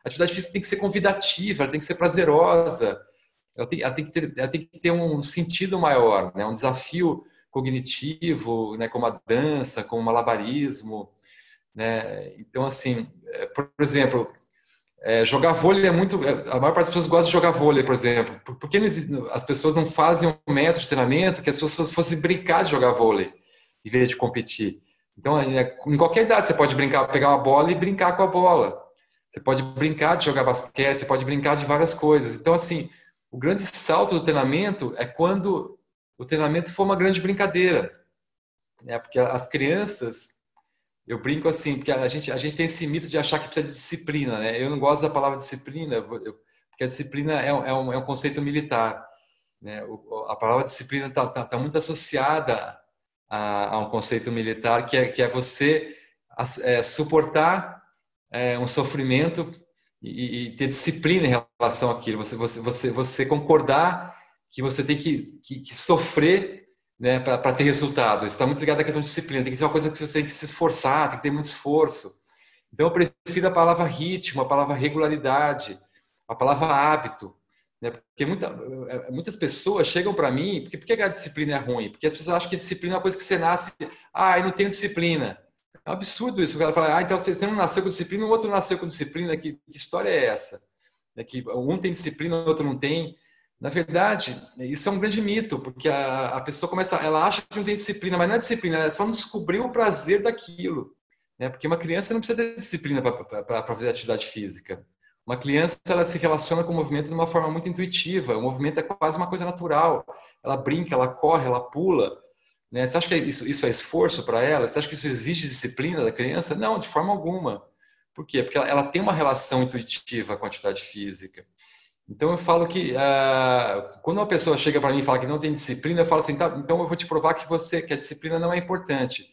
A atividade física tem que ser convidativa, ela tem que ser prazerosa, ela tem que ter um sentido maior, né? Um desafio cognitivo, né? Como a dança, como o malabarismo, né? Então, assim, por exemplo, Jogar vôlei é muito... A maior parte das pessoas gosta de jogar vôlei, por exemplo. Por que não existe, as pessoas não fazem um método de treinamento que as pessoas fossem brincar de jogar vôlei, em vez de competir? Então, em qualquer idade, você pode brincar, pegar uma bola e brincar com a bola. Você pode brincar de jogar basquete, você pode brincar de várias coisas. Então, assim, o grande salto do treinamento é quando o treinamento for uma grande brincadeira. Né? Porque as crianças... Eu brinco assim, porque a gente tem esse mito de achar que precisa de disciplina, né? Eu não gosto da palavra disciplina, porque a disciplina é um conceito militar, né? A palavra disciplina tá muito associada a um conceito militar, que é você suportar um sofrimento e ter disciplina em relação àquilo. Você concordar que você tem que sofrer, né, para ter resultado. Isso está muito ligado à questão de disciplina. Tem que ser uma coisa que você tem que se esforçar, tem que ter muito esforço. Então, eu prefiro a palavra ritmo, a palavra regularidade, a palavra hábito. Né? Porque muitas pessoas chegam para mim... Por que a disciplina é ruim? Porque as pessoas acham que a disciplina é uma coisa que você nasce... eu não tenho disciplina. É um absurdo isso. O cara fala, então você não nasceu com disciplina, o outro nasceu com disciplina. Que história é essa? É que um tem disciplina, o outro não tem. Na verdade, isso é um grande mito, porque a pessoa ela acha que não tem disciplina, mas não é disciplina, ela só não descobriu o prazer daquilo. Né? Porque uma criança não precisa ter disciplina para fazer atividade física. Uma criança, ela se relaciona com o movimento de uma forma muito intuitiva, o movimento é quase uma coisa natural. Ela brinca, ela corre, ela pula. Né? Você acha que isso é esforço para ela? Você acha que isso exige disciplina da criança? Não, de forma alguma. Por quê? Porque ela tem uma relação intuitiva com a atividade física. Então eu falo que quando uma pessoa chega para mim e fala que não tem disciplina, eu falo assim, tá, então eu vou te provar que a disciplina não é importante,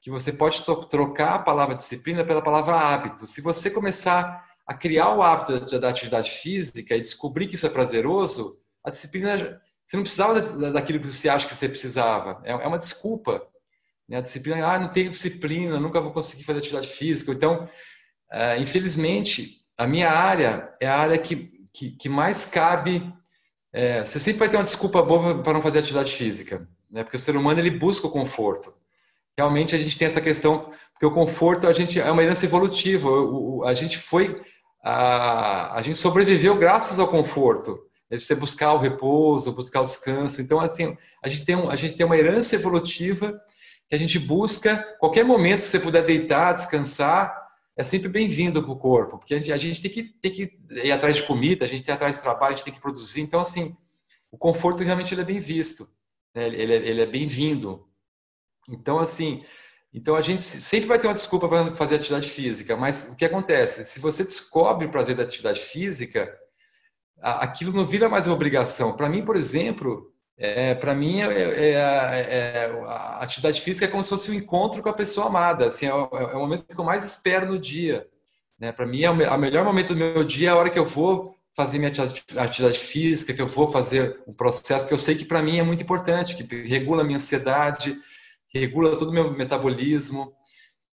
que você pode trocar a palavra disciplina pela palavra hábito. Se você começar a criar o hábito da atividade física e descobrir que isso é prazeroso, a disciplina, você não precisava daquilo que você acha que você precisava. É uma desculpa. Né? A disciplina, não tenho disciplina, nunca vou conseguir fazer atividade física. Então, infelizmente, a minha área é a área que mais cabe. Você sempre vai ter uma desculpa boa para não fazer atividade física, né? Porque o ser humano ele busca o conforto. Realmente a gente tem essa questão, porque o conforto é uma herança evolutiva. A gente sobreviveu graças ao conforto. Você buscar o repouso, buscar o descanso. Então, assim, a gente tem uma herança evolutiva que a gente busca. Qualquer momento, se você puder deitar, descansar, é sempre bem-vindo para o corpo, porque a gente tem que ir atrás de comida, a gente tem atrás de trabalho, a gente tem que produzir. Então, assim, o conforto realmente ele é bem visto, né? Ele é bem-vindo. Então, assim, a gente sempre vai ter uma desculpa para fazer atividade física, mas o que acontece? Se você descobre o prazer da atividade física, aquilo não vira mais uma obrigação. Para mim, por exemplo, a atividade física é como se fosse um encontro com a pessoa amada. Assim, é o momento que eu mais espero no dia. Né? Para mim, o melhor momento do meu dia é a hora que eu vou fazer minha atividade física, que eu vou fazer um processo que eu sei que para mim é muito importante, que regula a minha ansiedade, regula todo o meu metabolismo.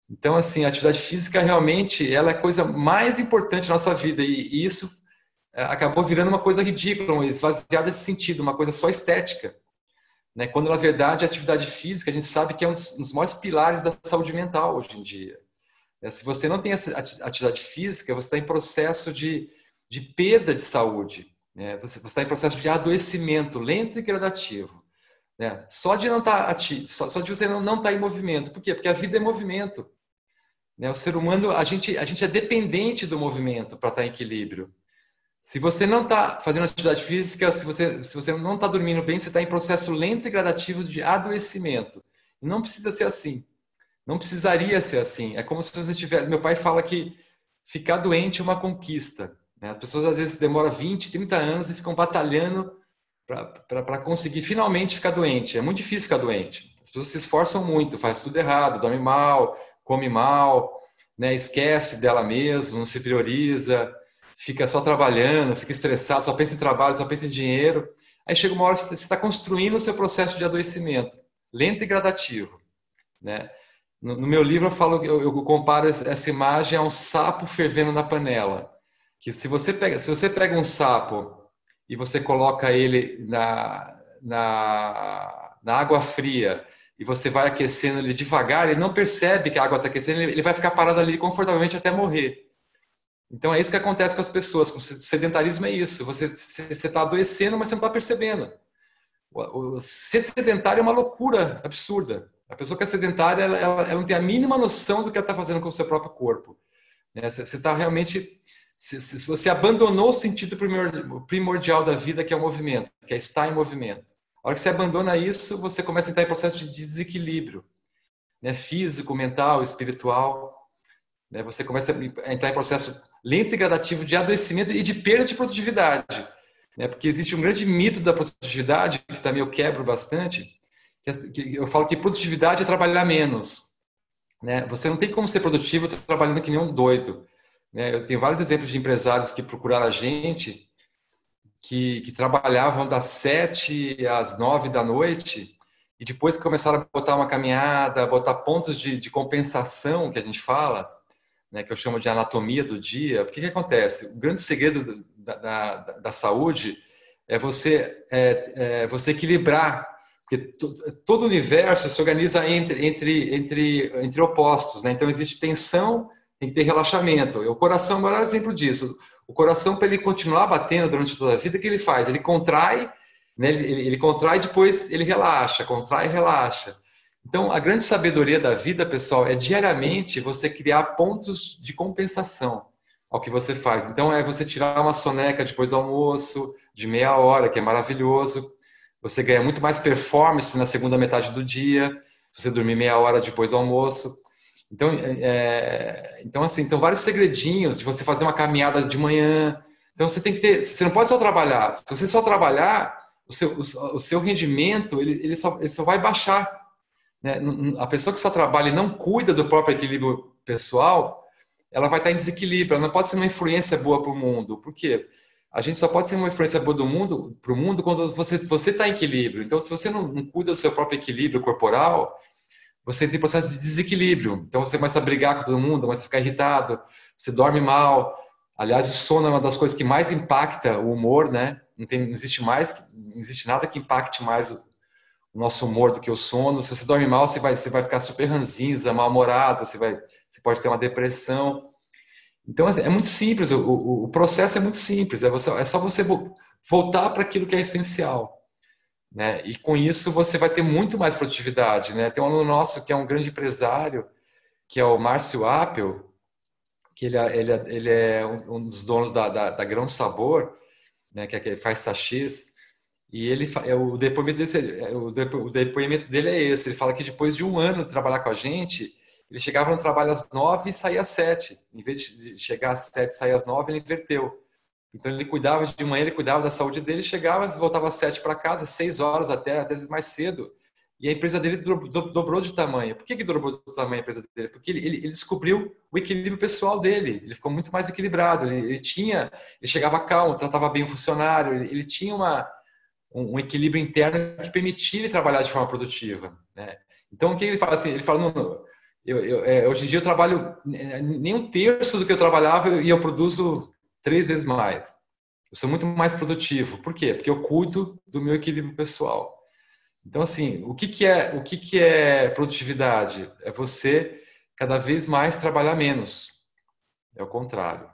Então, assim, a atividade física realmente ela é a coisa mais importante da nossa vida e isso acabou virando uma coisa ridícula, esvaziada de sentido, uma coisa só estética. Né? Quando, na verdade, a atividade física, a gente sabe que é um dos maiores pilares da saúde mental hoje em dia. Se você não tem essa atividade física, você está em processo de perda de saúde. Né? Você está em processo de adoecimento lento e gradativo. Né? Só de não estar ativo, só de você não estar em movimento. Por quê? Porque a vida é movimento. Né? O ser humano, a gente é dependente do movimento para estar em equilíbrio. Se você não está fazendo atividade física, se você não está dormindo bem, você está em processo lento e gradativo de adoecimento. E não precisa ser assim. Não precisaria ser assim. É como se você tivesse... Meu pai fala que ficar doente é uma conquista. Né? As pessoas às vezes demoram 20, 30 anos e ficam batalhando para conseguir finalmente ficar doente. É muito difícil ficar doente. As pessoas se esforçam muito, faz tudo errado, dorme mal, come mal, né? Esquece dela mesma, não se prioriza, fica só trabalhando, fica estressado, só pensa em trabalho, só pensa em dinheiro. Aí chega uma hora que você está construindo o seu processo de adoecimento, lento e gradativo. Né? No meu livro eu comparo essa imagem a um sapo fervendo na panela. Que se você pega um sapo e você coloca ele na água fria e você vai aquecendo ele devagar, ele não percebe que a água está aquecendo, ele vai ficar parado ali confortavelmente até morrer. Então é isso que acontece com as pessoas. Com o sedentarismo é isso. Você está adoecendo, mas você não está percebendo. Ser sedentário é uma loucura absurda. A pessoa que é sedentária, ela não tem a mínima noção do que ela está fazendo com o seu próprio corpo. Você está realmente... Se você abandonou o sentido primordial da vida, que é o movimento, que é estar em movimento. A hora que você abandona isso, você começa a entrar em processo de desequilíbrio, né? Físico, mental, espiritual. Né? Você começa a entrar em processo lento e gradativo de adoecimento e de perda de produtividade. Né? Porque existe um grande mito da produtividade, que também eu quebro bastante, que eu falo que produtividade é trabalhar menos. Né? Você não tem como ser produtivo trabalhando que nem um doido. Né? Eu tenho vários exemplos de empresários que procuraram a gente, que trabalhavam das 7 às 9 da noite, e depois que começaram a botar uma caminhada, botar pontos de compensação, que a gente fala, né, que eu chamo de anatomia do dia. O que acontece? O grande segredo da saúde é você equilibrar, porque todo o universo se organiza entre opostos, né? Então existe tensão, tem que ter relaxamento. O coração é o maior exemplo disso. O coração, para ele continuar batendo durante toda a vida, o que ele faz? Ele contrai, né? Ele contrai e depois ele relaxa, contrai e relaxa. Então, a grande sabedoria da vida, pessoal, é diariamente você criar pontos de compensação ao que você faz. Então, é você tirar uma soneca depois do almoço, de meia hora, que é maravilhoso. Você ganha muito mais performance na segunda metade do dia, se você dormir meia hora depois do almoço. Então, assim, são vários segredinhos de você fazer uma caminhada de manhã. Então, você tem que ter... Você não pode só trabalhar. Se você só trabalhar, o seu rendimento ele só vai baixar. Né? A pessoa que só trabalha e não cuida do próprio equilíbrio pessoal, ela vai estar em desequilíbrio. Ela não pode ser uma influência boa para o mundo. Por quê? A gente só pode ser uma influência boa para o mundo quando você está em equilíbrio. Então, se você não cuida do seu próprio equilíbrio corporal, você tem processo de desequilíbrio. Então, você começa a brigar com todo mundo, começa a ficar irritado, você dorme mal. Aliás, o sono é uma das coisas que mais impacta o humor, né? Não existe nada que impacte mais o nosso humor do que o sono. Se você dorme mal, você vai ficar super ranzinza, mal-humorado, você pode ter uma depressão. Então, é muito simples, o processo é muito simples, é só você voltar para aquilo que é essencial. Né? E com isso você vai ter muito mais produtividade. Né? Tem um aluno nosso que é um grande empresário, que é o Márcio Appel, que ele é um dos donos da Grão Sabor, né? Que faz sachês, e o depoimento dele é esse. Ele fala que depois de um ano de trabalhar com a gente, ele chegava no trabalho às 9 e saía às 7. Em vez de chegar às 7 e sair às 9, ele inverteu. Então ele cuidava de manhã, ele cuidava da saúde dele, chegava, voltava às 7 para casa, 6 horas até às vezes mais cedo. E a empresa dele dobrou de tamanho. Por que dobrou de tamanho a empresa dele? Porque ele descobriu o equilíbrio pessoal dele. Ele ficou muito mais equilibrado. Ele chegava calmo, tratava bem o funcionário, ele tinha um equilíbrio interno que permitia ele trabalhar de forma produtiva. Né? Então o que ele fala assim? Ele fala, hoje em dia eu trabalho nem um terço do que eu trabalhava e eu produzo 3 vezes mais. Eu sou muito mais produtivo. Por quê? Porque eu cuido do meu equilíbrio pessoal. Então, assim, o que é produtividade? É você cada vez mais trabalhar menos. É o contrário.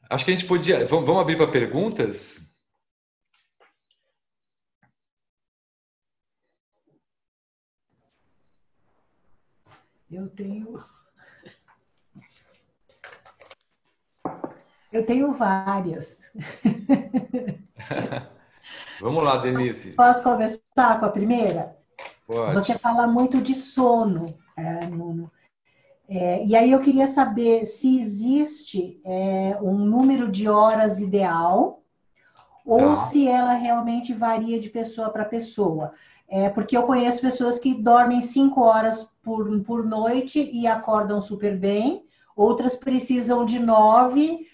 Acho que a gente podia... Vamos abrir para perguntas? Eu tenho várias. Vamos lá, Denise. Posso começar com a primeira? Pode. Você fala muito de sono, Nuno. E aí eu queria saber se existe um número de horas ideal ou se ela realmente varia de pessoa para pessoa. Porque eu conheço pessoas que dormem 5 horas por noite e acordam super bem, outras precisam de 9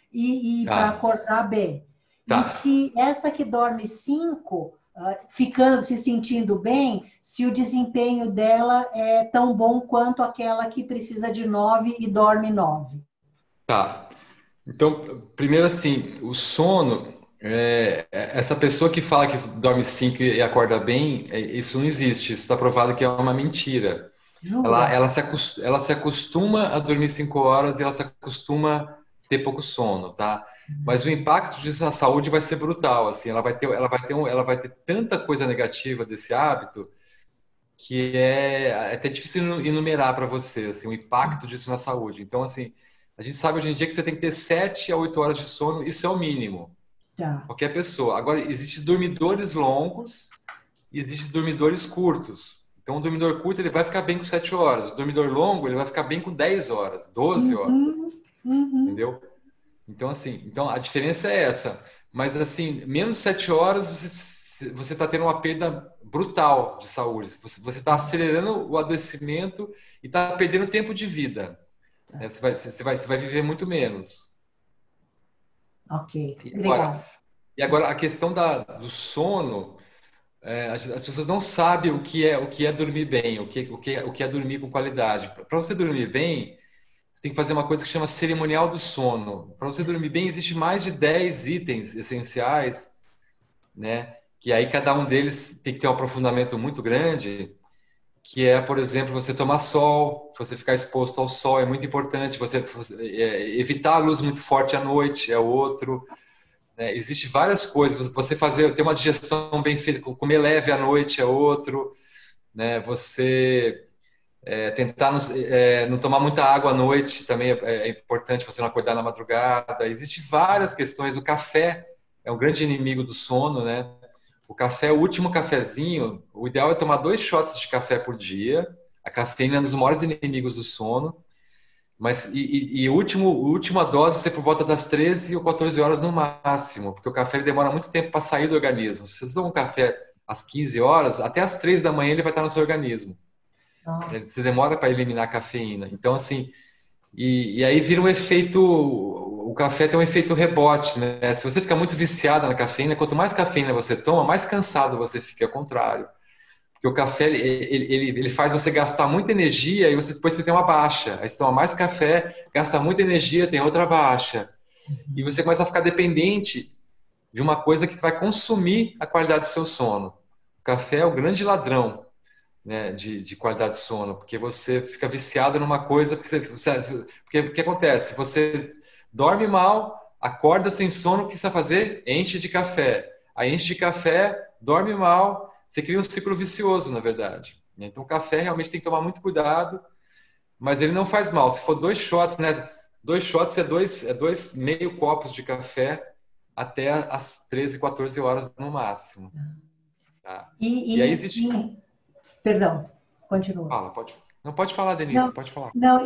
para acordar bem. Tá. E se essa que dorme 5, se sentindo bem, se o desempenho dela é tão bom quanto aquela que precisa de 9 e dorme 9. Tá. Então, primeiro assim, o sono, essa pessoa que fala que dorme 5 e acorda bem, isso não existe. Isso está provado que é uma mentira. Jura? Ela se acostuma a dormir 5 horas e ela se acostuma a ter pouco sono, tá? Mas o impacto disso na saúde vai ser brutal, assim, ela vai ter tanta coisa negativa desse hábito que é até difícil enumerar para você, assim, o impacto disso na saúde. Então, assim, a gente sabe hoje em dia que você tem que ter 7 a 8 horas de sono, isso é o mínimo, Tá. qualquer pessoa. Agora, existem dormidores longos e existem dormidores curtos. Então, o dormidor curto ele vai ficar bem com 7 horas, o dormidor longo ele vai ficar bem com 10 horas, 12 horas, Uhum, uhum. entendeu? Então, assim, então a diferença é essa. Mas, assim, menos 7 horas, você está tendo uma perda brutal de saúde. Você está acelerando o adoecimento e está perdendo tempo de vida. Né? Você vai viver muito menos. Ok, E agora, obrigada. e agora a questão do sono, as pessoas não sabem o que é dormir bem, o que é dormir com qualidade. Para você dormir bem, você tem que fazer uma coisa que chama cerimonial do sono. Para você dormir bem, existe mais de 10 itens essenciais, né? Que aí cada um deles tem que ter um aprofundamento muito grande, que é, por exemplo, você tomar sol, você ficar exposto ao sol é muito importante, evitar a luz muito forte à noite é outro, né? Existem várias coisas, você ter uma digestão bem feita, comer leve à noite é outro, né? Você tentar não tomar muita água à noite também é importante, você não acordar na madrugada. Existem várias questões, o café é um grande inimigo do sono, né? O café, o último cafezinho, o ideal é tomar 2 shots de café por dia. A cafeína é um dos maiores inimigos do sono. Mas última dose ser por volta das 13 ou 14 horas no máximo, porque o café ele demora muito tempo para sair do organismo. Se você toma um café às 15 horas, até às 3 da manhã ele vai estar no seu organismo. Nossa. Você demora para eliminar a cafeína. Então, assim, e aí vira um efeito. O café tem um efeito rebote, né? Se você fica muito viciado na cafeína, quanto mais cafeína você toma, mais cansado você fica, ao contrário. Porque o café, ele faz você gastar muita energia e depois você tem uma baixa. Aí você toma mais café, gasta muita energia, tem outra baixa. E você começa a ficar dependente de uma coisa que vai consumir a qualidade do seu sono. O café é o grande ladrão, né, de qualidade de sono, porque você fica viciado numa coisa, porque o que acontece? Você dorme mal, acorda sem sono, o que você vai fazer? Enche de café. Aí enche de café, dorme mal, você cria um ciclo vicioso, na verdade. Então o café realmente tem que tomar muito cuidado, mas ele não faz mal. Se for 2 shots, né? 2 shots é dois meio copos de café até as 13, 14 horas no máximo. Tá? E aí existe. Perdão, continua. Fala, pode. Não pode falar, Denise, Não, pode falar. não,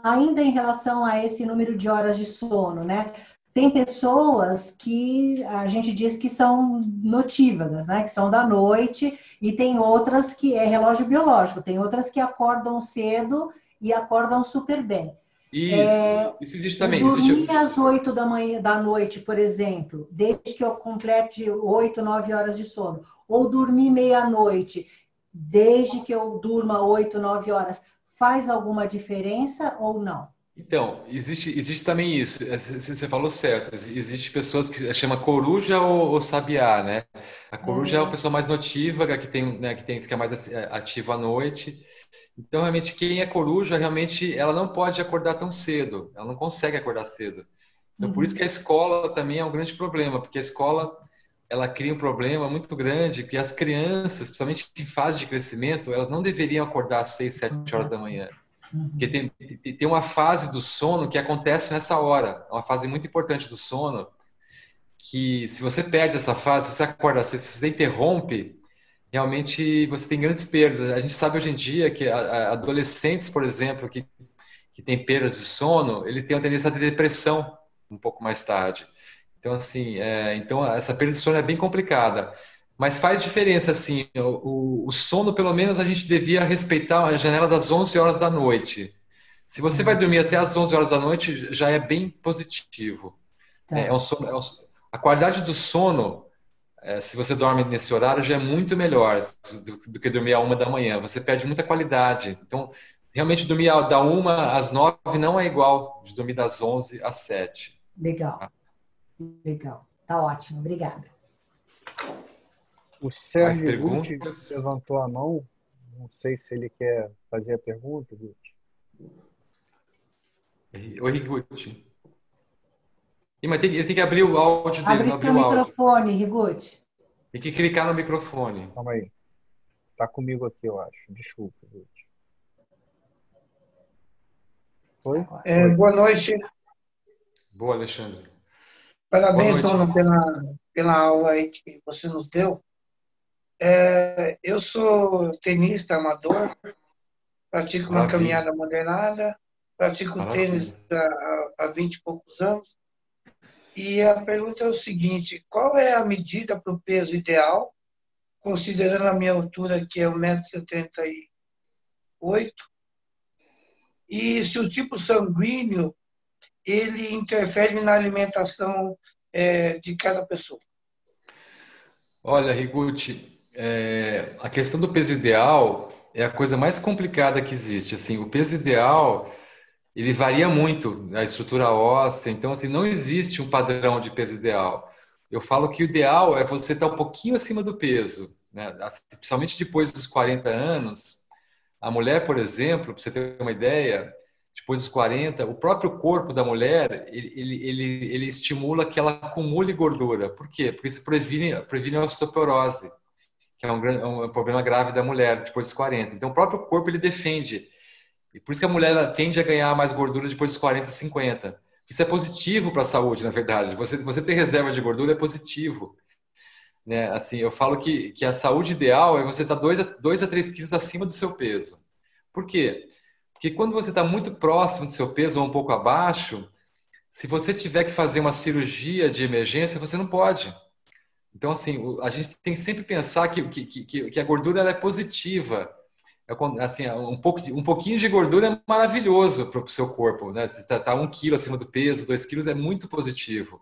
ainda em relação a esse número de horas de sono, né? Tem pessoas que a gente diz que são notívagas, né? Que são da noite, e tem outras que é relógio biológico, tem outras que acordam cedo e acordam super bem. Isso existe O também. dormir às 8 da manhã, da noite, por exemplo, desde que eu complete 8, 9 horas de sono, ou dormir meia-noite, desde que eu durma 8, 9 horas, faz alguma diferença ou não? Então, existe também isso. Você falou certo. Existe pessoas que chama coruja ou sabiá, né? A coruja é a pessoa mais notívaga, que tem, né, fica mais ativa à noite. Então, realmente, quem é coruja, realmente, ela não pode acordar tão cedo. Ela não consegue acordar cedo. Então, por isso que a escola também é um grande problema, porque a escola, ela cria um problema muito grande, que as crianças, principalmente em fase de crescimento, elas não deveriam acordar às 6, 7 horas da manhã. Porque tem uma fase do sono que acontece nessa hora. É uma fase muito importante do sono, que se você perde essa fase, se você acorda, se você interrompe, realmente você tem grandes perdas. A gente sabe hoje em dia que adolescentes, por exemplo, que têm perdas de sono, eles têm a tendência a ter depressão um pouco mais tarde. Então, assim, então essa perda de sono é bem complicada. Mas faz diferença, assim, o sono, pelo menos, a gente devia respeitar a janela das 11 horas da noite. Se você vai dormir até as 11 horas da noite, já é bem positivo. Tá. A qualidade do sono, se você dorme nesse horário, já é muito melhor do que dormir à 1 da manhã. Você perde muita qualidade. Então, realmente, dormir da 1 às 9 não é igual de dormir das 11 às 7. Legal, legal. Tá ótimo, obrigada. O Mais Sérgio Ruth perguntas? levantou a mão. Não sei se ele quer fazer a pergunta, Ruth. Oi, Higuchi. Mas ele tem que abrir o áudio dele, Abre não seu abriu o áudio. microfone, Riguchi. Tem que clicar no microfone. Calma aí. Tá comigo aqui, eu acho. Desculpa, Ruth. Foi? Boa noite. Boa, Alexandre. Parabéns, Boa noite. Dona, pela aula aí que você nos deu. Eu sou tenista amador, pratico uma Maravilha. caminhada moderada, pratico Maravilha. tênis há 20 e poucos anos. E a pergunta é o seguinte: qual é a medida para o peso ideal, considerando a minha altura, que é 1,78 m, e se o tipo sanguíneo ele interfere na alimentação de cada pessoa? Olha, Higuchi, a questão do peso ideal é a coisa mais complicada que existe. Assim, o peso ideal, ele varia muito, a estrutura óssea, então assim, não existe um padrão de peso ideal. Eu falo que o ideal é você estar um pouquinho acima do peso, né? Principalmente depois dos 40 anos. A mulher, por exemplo, para você ter uma ideia, depois dos 40, o próprio corpo da mulher, ele estimula que ela acumule gordura. Por quê? Porque isso previne a osteoporose, que é um problema grave da mulher depois dos 40. Então, o próprio corpo, ele defende. E por isso que a mulher ela tende a ganhar mais gordura depois dos 40, 50. Isso é positivo para a saúde, na verdade. Você ter reserva de gordura é positivo. Né? Assim, eu falo que a saúde ideal é você estar 2 a 3 quilos acima do seu peso. Por quê? Porque quando você está muito próximo do seu peso ou um pouco abaixo, se você tiver que fazer uma cirurgia de emergência, você não pode. Então, assim, a gente tem que sempre pensar que a gordura ela é positiva. Assim, um pouquinho de gordura é maravilhoso para o seu corpo. Né? Você está 1 quilo acima do peso, 2 quilos é muito positivo.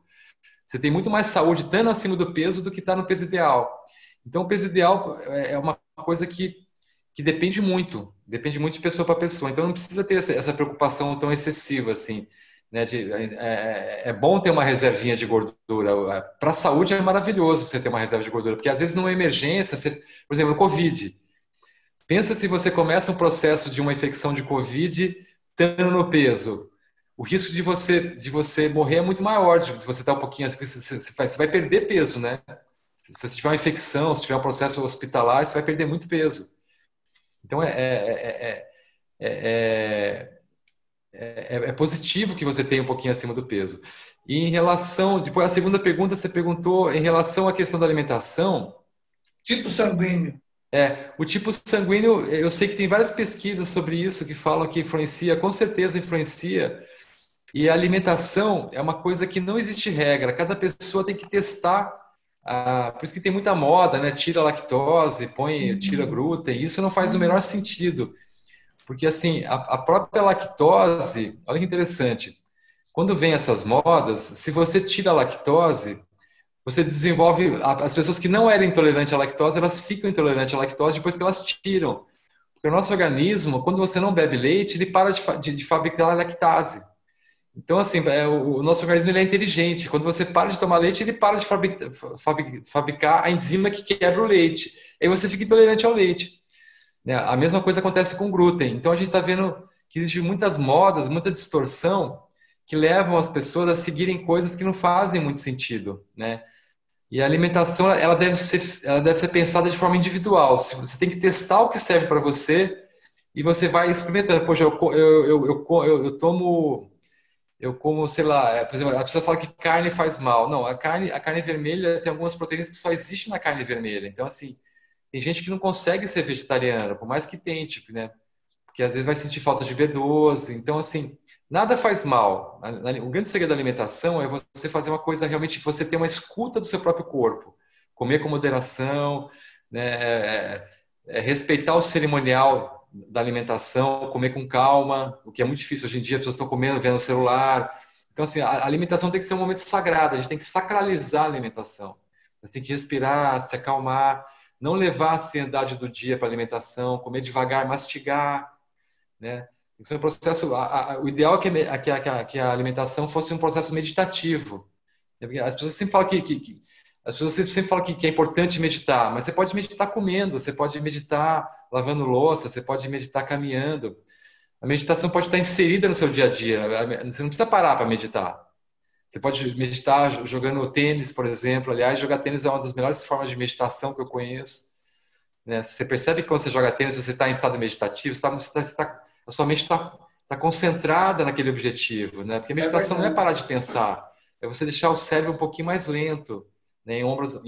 Você tem muito mais saúde estando acima do peso do que está no peso ideal. Então, o peso ideal é uma coisa que depende muito de pessoa para pessoa. Então, não precisa ter essa preocupação tão excessiva assim. Né? É bom ter uma reservinha de gordura. Para a saúde é maravilhoso você ter uma reserva de gordura, porque às vezes numa emergência, por exemplo, no Covid. Pensa se você começa um processo de uma infecção de Covid estando no peso. O risco de você morrer é muito maior. Se você está um pouquinho, você vai perder peso, né? Se você tiver uma infecção, se tiver um processo hospitalar, você vai perder muito peso. Então, é positivo que você tenha um pouquinho acima do peso. E em relação, depois a segunda pergunta, você perguntou em relação à questão da alimentação. Tipo sanguíneo. O tipo sanguíneo, eu sei que tem várias pesquisas sobre isso que falam que influencia, com certeza influencia. E a alimentação é uma coisa que não existe regra, cada pessoa tem que testar. Por isso que tem muita moda, né? Tira a lactose, tira glúten, isso não faz o menor sentido. Porque assim, a própria lactose, olha que interessante, quando vem essas modas, se você tira a lactose, você desenvolve, as pessoas que não eram intolerantes à lactose, elas ficam intolerantes à lactose depois que elas tiram. Porque o nosso organismo, quando você não bebe leite, ele para de fabricar lactase. Então, assim, o nosso organismo ele é inteligente. Quando você para de tomar leite, ele para de fabricar a enzima que quebra o leite. Aí você fica intolerante ao leite. Né? A mesma coisa acontece com o glúten. Então, a gente está vendo que existem muitas modas, muita distorção que levam as pessoas a seguirem coisas que não fazem muito sentido. Né? E a alimentação ela deve ser pensada de forma individual. Você tem que testar o que serve para você e você vai experimentando. Poxa, eu como, sei lá, por exemplo, a pessoa fala que carne faz mal. Não, a carne vermelha tem algumas proteínas que só existem na carne vermelha. Então, assim, tem gente que não consegue ser vegetariana, por mais que tente, né? Porque às vezes vai sentir falta de B12. Então, assim, nada faz mal. O grande segredo da alimentação é você fazer uma coisa realmente, você ter uma escuta do seu próprio corpo. Comer com moderação, né? Respeitar o cerimonial da alimentação, comer com calma, o que é muito difícil hoje em dia, as pessoas estão comendo, vendo o celular. Então, assim, a alimentação tem que ser um momento sagrado, a gente tem que sacralizar a alimentação. Você tem que respirar, se acalmar, não levar a ansiedade do dia para a alimentação, comer devagar, mastigar, né? Isso é um processo, o ideal é que a alimentação fosse um processo meditativo. As pessoas sempre falam as pessoas sempre falam que é importante meditar, mas você pode meditar comendo, você pode meditar lavando louça, você pode meditar caminhando. A meditação pode estar inserida no seu dia a dia. Você não precisa parar para meditar. Você pode meditar jogando tênis, por exemplo. Aliás, jogar tênis é uma das melhores formas de meditação que eu conheço, né? Você percebe que quando você joga tênis, você está em estado meditativo, a sua mente está concentrada naquele objetivo, né? Porque a meditação não é parar de pensar, é você deixar o cérebro um pouquinho mais lento, né? Em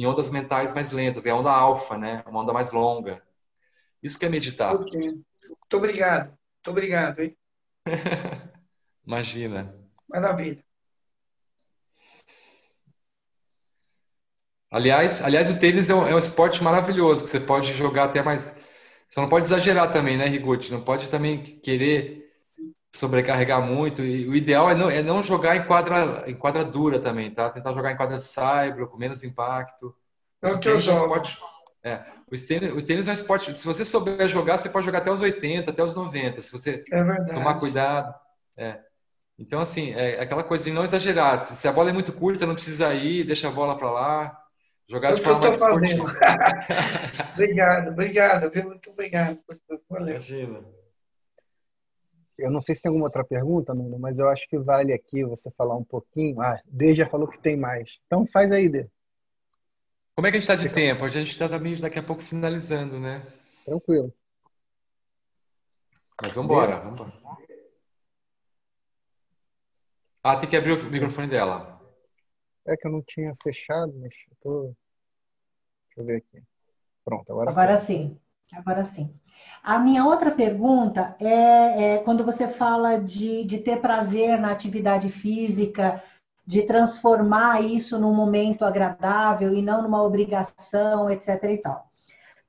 ondas mentais mais lentas, é a onda alfa, né? Uma onda mais longa. Isso que é meditar. Ok. Muito obrigado. Muito obrigado, hein? Imagina. Maravilha. Aliás, o tênis é um esporte maravilhoso, que você pode jogar até mais. Você não pode exagerar também, né, Higuchi? Não pode também querer sobrecarregar muito. E o ideal é não jogar em quadra dura também, tá? Tentar jogar em quadra de saibro, com menos impacto. É o que eu jogo. O tênis é um esporte. Se você souber jogar, você pode jogar até os 80, até os 90, se você tomar cuidado. Então, assim, é aquela coisa de não exagerar. Se a bola é muito curta, não precisa ir, deixa a bola para lá. Jogar de forma mais esportiva. Obrigado, viu? Muito obrigado. Valeu. Imagina. Eu não sei se tem alguma outra pergunta, Nuno, mas eu acho que vale aqui você falar um pouquinho. Dê já falou que tem mais. Então faz aí, Dê. Como é que a gente está de tempo? A gente está também daqui a pouco finalizando, né? Tranquilo. Mas vamos embora. Tem que abrir o microfone dela. É que eu não tinha fechado, mas eu tô... Deixa eu ver aqui. Pronto, Agora sim. Agora sim. A minha outra pergunta é quando você fala de ter prazer na atividade física, de transformar isso num momento agradável e não numa obrigação, etc. e tal.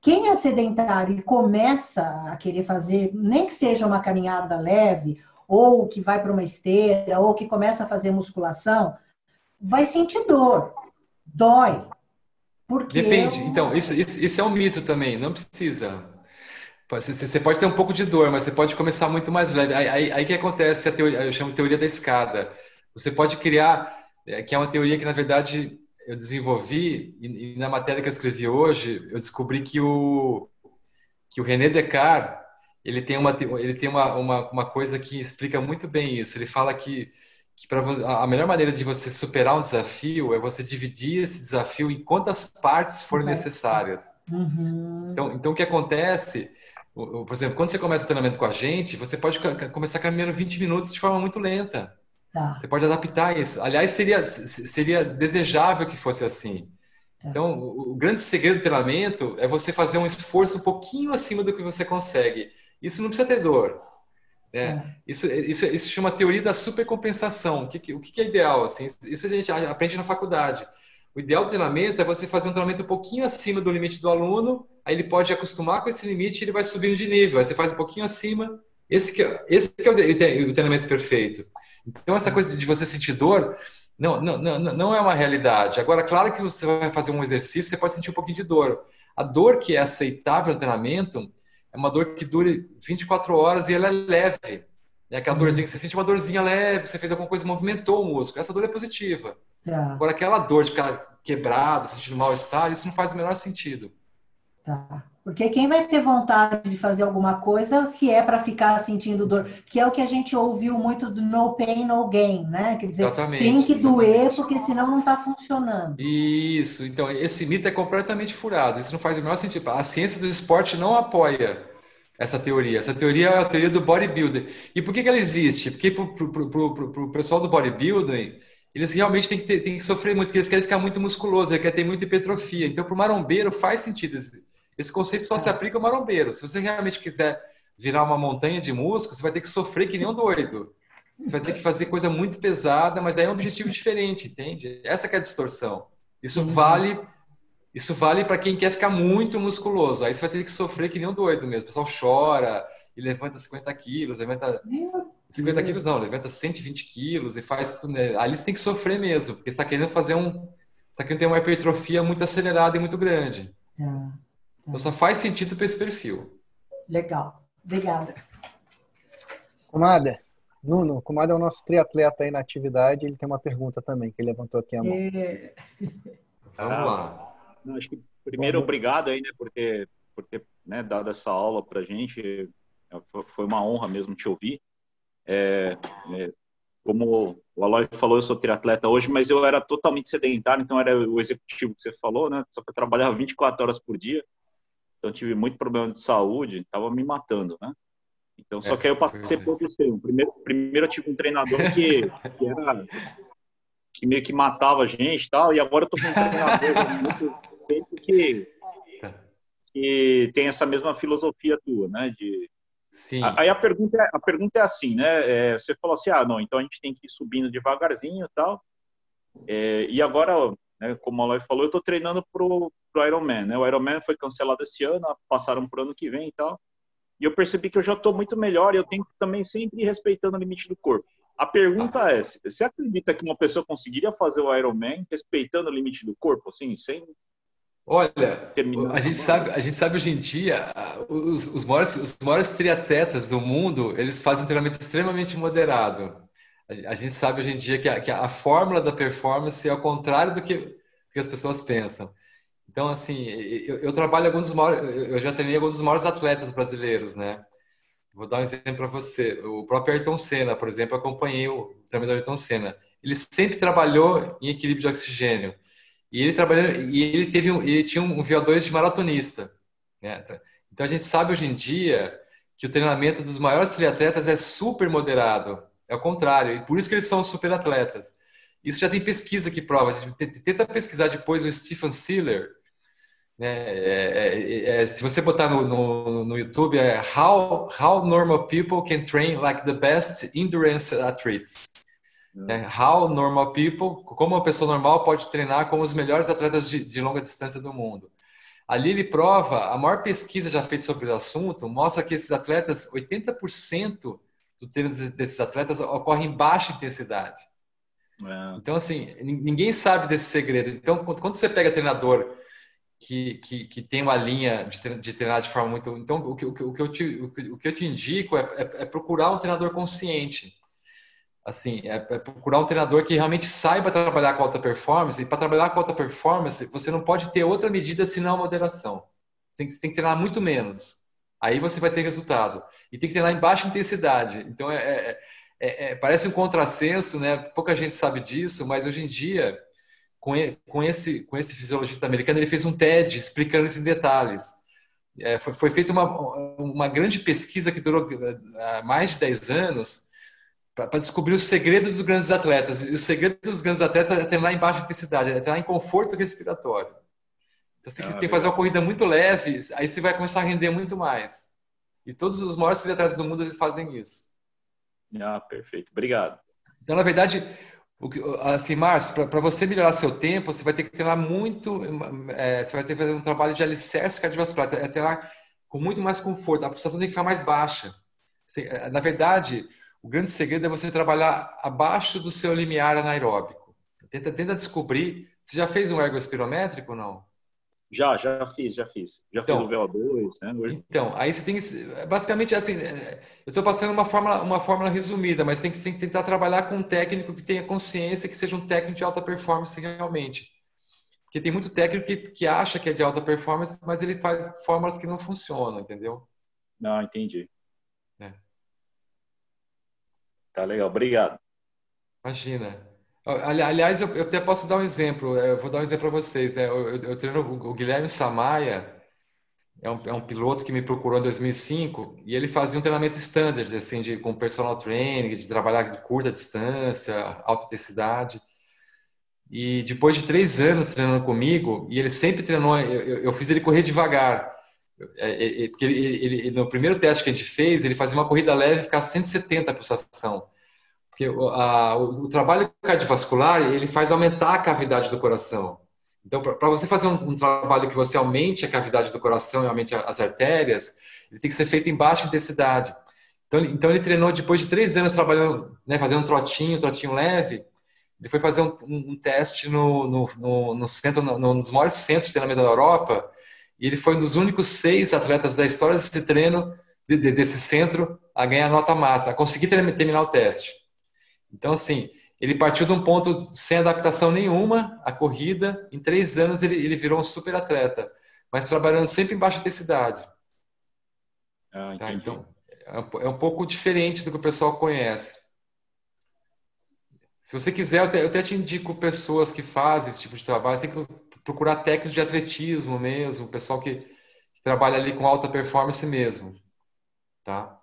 Quem é sedentário e começa a querer fazer, nem que seja uma caminhada leve, ou que vai para uma esteira, ou que começa a fazer musculação, vai sentir dor. Dói. Porque depende. Então, isso é um mito também. Não precisa. Você pode ter um pouco de dor, mas você pode começar muito mais leve. Aí que acontece a teoria, eu chamo de teoria da escada. Você pode criar, que é uma teoria que, na verdade, eu desenvolvi, e na matéria que eu escrevi hoje, eu descobri que o René Descartes, ele tem uma coisa que explica muito bem isso. Ele fala que a melhor maneira de você superar um desafio é você dividir esse desafio em quantas partes forem necessárias. Uhum. Então, o que acontece, por exemplo, quando você começa o treinamento com a gente, você pode começar caminhando 20 minutos de forma muito lenta. Tá. Você pode adaptar isso. Aliás, seria desejável que fosse assim. Então, o grande segredo do treinamento é você fazer um esforço um pouquinho acima do que você consegue. Isso não precisa ter dor. Né? Isso se chama teoria da supercompensação. O que é ideal? Assim? Isso a gente aprende na faculdade. O ideal do treinamento é você fazer um treinamento um pouquinho acima do limite do aluno, aí ele pode acostumar com esse limite e ele vai subindo de nível. Aí você faz um pouquinho acima. Esse que é o treinamento perfeito. Então, essa coisa de você sentir dor não é uma realidade. Agora, claro que você vai fazer um exercício, você pode sentir um pouquinho de dor. A dor que é aceitável no treinamento é uma dor que dure 24 horas e ela é leve. É aquela dorzinha que você sente, uma dorzinha leve, você fez alguma coisa, movimentou o músculo. Essa dor é positiva. Agora, aquela dor de ficar quebrado, sentindo mal-estar, isso não faz o menor sentido. Tá. Porque quem vai ter vontade de fazer alguma coisa se é para ficar sentindo dor, que é o que a gente ouviu muito do no pain, no gain, né? Quer dizer, tem que doer porque senão não está funcionando. Isso. Então, esse mito é completamente furado. Isso não faz o menor sentido. A ciência do esporte não apoia essa teoria. Essa teoria é a teoria do bodybuilder. E por que ela existe? Porque para o pessoal do bodybuilding, eles realmente têm que sofrer muito, porque eles querem ficar muito musculoso, eles querem ter muita hipertrofia. Então, para o marombeiro faz sentido. Esse conceito só se aplica ao marombeiro. Se você realmente quiser virar uma montanha de músculo, você vai ter que sofrer que nem um doido. Você vai ter que fazer coisa muito pesada, mas daí é um objetivo diferente, entende? Essa que é a distorção. Isso vale para quem quer ficar muito musculoso. Aí você vai ter que sofrer que nem um doido mesmo. O pessoal chora e levanta 50 quilos, levanta 50 quilos não, levanta 120 quilos e faz tudo. Né? Aí você tem que sofrer mesmo, porque você está querendo está querendo ter uma hipertrofia muito acelerada e muito grande. Então só faz sentido para esse perfil. Legal. Obrigada. Nuno, Kumada é o nosso triatleta aí na atividade, ele tem uma pergunta também, que ele levantou aqui a mão. Vamos lá. Acho que primeiro, obrigado aí, né, por por ter, né, dado essa aula para a gente. Foi uma honra mesmo te ouvir. Como o Aloy falou, eu sou triatleta hoje, mas eu era totalmente sedentário, então era o executivo que você falou, né? Só que eu trabalhava 24 horas por dia, então tive muito problema de saúde, estava me matando, né? Então, só que aí eu passei por outro extremo. Primeiro eu tive um treinador que meio que matava a gente e tal, e agora eu tô com um treinador há muito tempo que tem essa mesma filosofia tua, né? Sim. Aí a pergunta é assim, né? Você falou assim, não, então a gente tem que ir subindo devagarzinho e tal. E agora, né, como a Aloy falou, eu estou treinando pro Ironman, né? O Ironman foi cancelado esse ano, passaram pro ano que vem e tal. E eu percebi que eu já estou muito melhor e eu tenho que também sempre ir respeitando o limite do corpo. A pergunta é, você acredita que uma pessoa conseguiria fazer o Ironman respeitando o limite do corpo, assim, sem... Olha, a gente sabe hoje em dia, os maiores triatletas do mundo, eles fazem um treinamento extremamente moderado. A gente sabe hoje em dia que a fórmula da performance é ao contrário do que as pessoas pensam. Então, assim, eu trabalho eu já treinei alguns dos maiores atletas brasileiros, né? Vou dar um exemplo para você. O próprio Ayrton Senna, por exemplo, eu acompanhei o treinamento do Ayrton Senna. Ele sempre trabalhou em equilíbrio de oxigênio. E ele tinha um VO2 de maratonista, né? Então a gente sabe hoje em dia que o treinamento dos maiores triatletas é super moderado. É o contrário, e por isso que eles são super atletas. Isso já tem pesquisa que prova. A gente tenta pesquisar depois o Stephen Siller, né? Se você botar no YouTube, How Normal People Can Train Like the Best Endurance Athletes. How normal people, como uma pessoa normal pode treinar como os melhores atletas de longa distância do mundo. Ali ele prova, a maior pesquisa já feita sobre o assunto, mostra que esses atletas, 80% do treino desses atletas ocorre em baixa intensidade. Então, assim, ninguém sabe desse segredo. Então, quando você pega treinador que tem uma linha de treinar de forma muito... Então, o que eu te indico é procurar um treinador consciente. Assim, procurar um treinador que realmente saiba trabalhar com alta performance. E para trabalhar com alta performance, você não pode ter outra medida senão a moderação. Você tem que treinar muito menos. Aí você vai ter resultado. E tem que treinar em baixa intensidade. Então, parece um contrassenso, né? Pouca gente sabe disso, mas hoje em dia, com esse fisiologista americano, ele fez um TED explicando isso em detalhes. Foi feita uma grande pesquisa que durou mais de 10 anos para descobrir os segredos dos grandes atletas. E o segredo dos grandes atletas é treinar em baixa intensidade, é treinar em conforto respiratório. Então, você tem que fazer uma corrida muito leve, aí você vai começar a render muito mais. E todos os maiores atletas do mundo, eles fazem isso. Perfeito. Obrigado. Então, na verdade, assim, Márcio, para você melhorar seu tempo, você vai ter que treinar muito, você vai ter que fazer um trabalho de alicerce cardiovascular, treinar com muito mais conforto. A pulsação tem que ficar mais baixa. Na verdade, o grande segredo é você trabalhar abaixo do seu limiar anaeróbico. Tenta descobrir. Você já fez um ergospirométrico ou não? Já fiz. Já fiz o VO2, né? Então, aí você tem que... Basicamente, assim, eu estou passando uma fórmula resumida, mas tem que tentar trabalhar com um técnico que tenha consciência, que seja um técnico de alta performance realmente. Porque tem muito técnico que acha que é de alta performance, mas ele faz fórmulas que não funcionam, entendeu? Não, entendi. Tá legal, obrigado. Imagina. Aliás, eu até posso dar um exemplo. Eu vou dar um exemplo para vocês, né? Eu treino o Guilherme Samaia, é um piloto que me procurou em 2005 e ele fazia um treinamento standard, assim, com personal training, de trabalhar de curta distância, alta intensidade. E depois de 3 anos treinando comigo, e ele sempre treinou, eu fiz ele correr devagar. Porque no primeiro teste que a gente fez, ele fazia uma corrida leve e ficava 170 a pulsação. Porque o trabalho cardiovascular, ele faz aumentar a cavidade do coração. Então, para você fazer um trabalho que você aumente a cavidade do coração e aumente as artérias, ele tem que ser feito em baixa intensidade. Então ele treinou depois de 3 anos trabalhando, né, fazendo um trotinho leve. Ele foi fazer um teste no centro, nos maiores centros de treinamento da Europa, e ele foi um dos únicos 6 atletas da história desse treino, desse centro, a ganhar nota máxima, a conseguir terminar o teste. Então, assim, ele partiu de um ponto sem adaptação nenhuma à corrida, em 3 anos ele virou um super atleta. mas trabalhando sempre em baixa intensidade. Tá? Entendi. Então, é um pouco diferente do que o pessoal conhece. Se você quiser, eu até te indico pessoas que fazem esse tipo de trabalho. Você tem que procurar técnicos de atletismo mesmo, pessoal que trabalha ali com alta performance mesmo. Tá?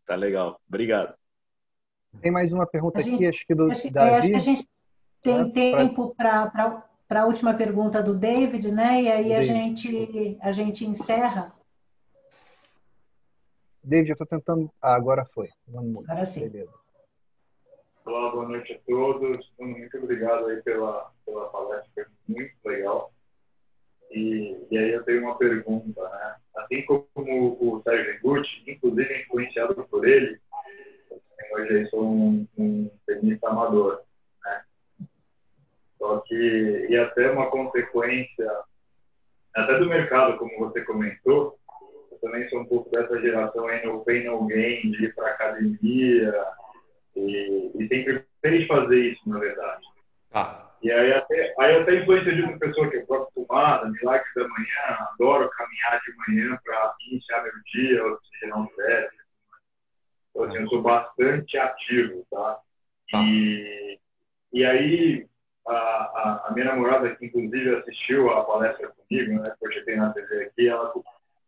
Tá legal. Obrigado. Tem mais uma pergunta aqui, acho que acho que Davi. a gente tem tempo para a última pergunta do David, né? E aí a gente encerra. David, eu estou tentando... agora foi. Agora sim. Beleza. Olá, boa noite a todos. Muito obrigado aí pela palestra, foi muito legal. E aí eu tenho uma pergunta, né? Assim como o Sérgio Gucci, inclusive influenciado por ele, hoje eu sou um tenista amador, né? Só que, e até uma consequência, até do mercado, como você comentou, eu também sou um pouco dessa geração aí no pain no gain, de ir para academia, e sempre fez fazer isso, na verdade. E aí até influência de uma pessoa que eu sou acostumada, milagre da manhã, adoro caminhar de manhã para iniciar meu dia, oxigenar um cérebro. Então, assim, eu sou bastante ativo, tá? E aí, a minha namorada, que inclusive assistiu a palestra comigo, né, que eu cheguei na TV aqui, ela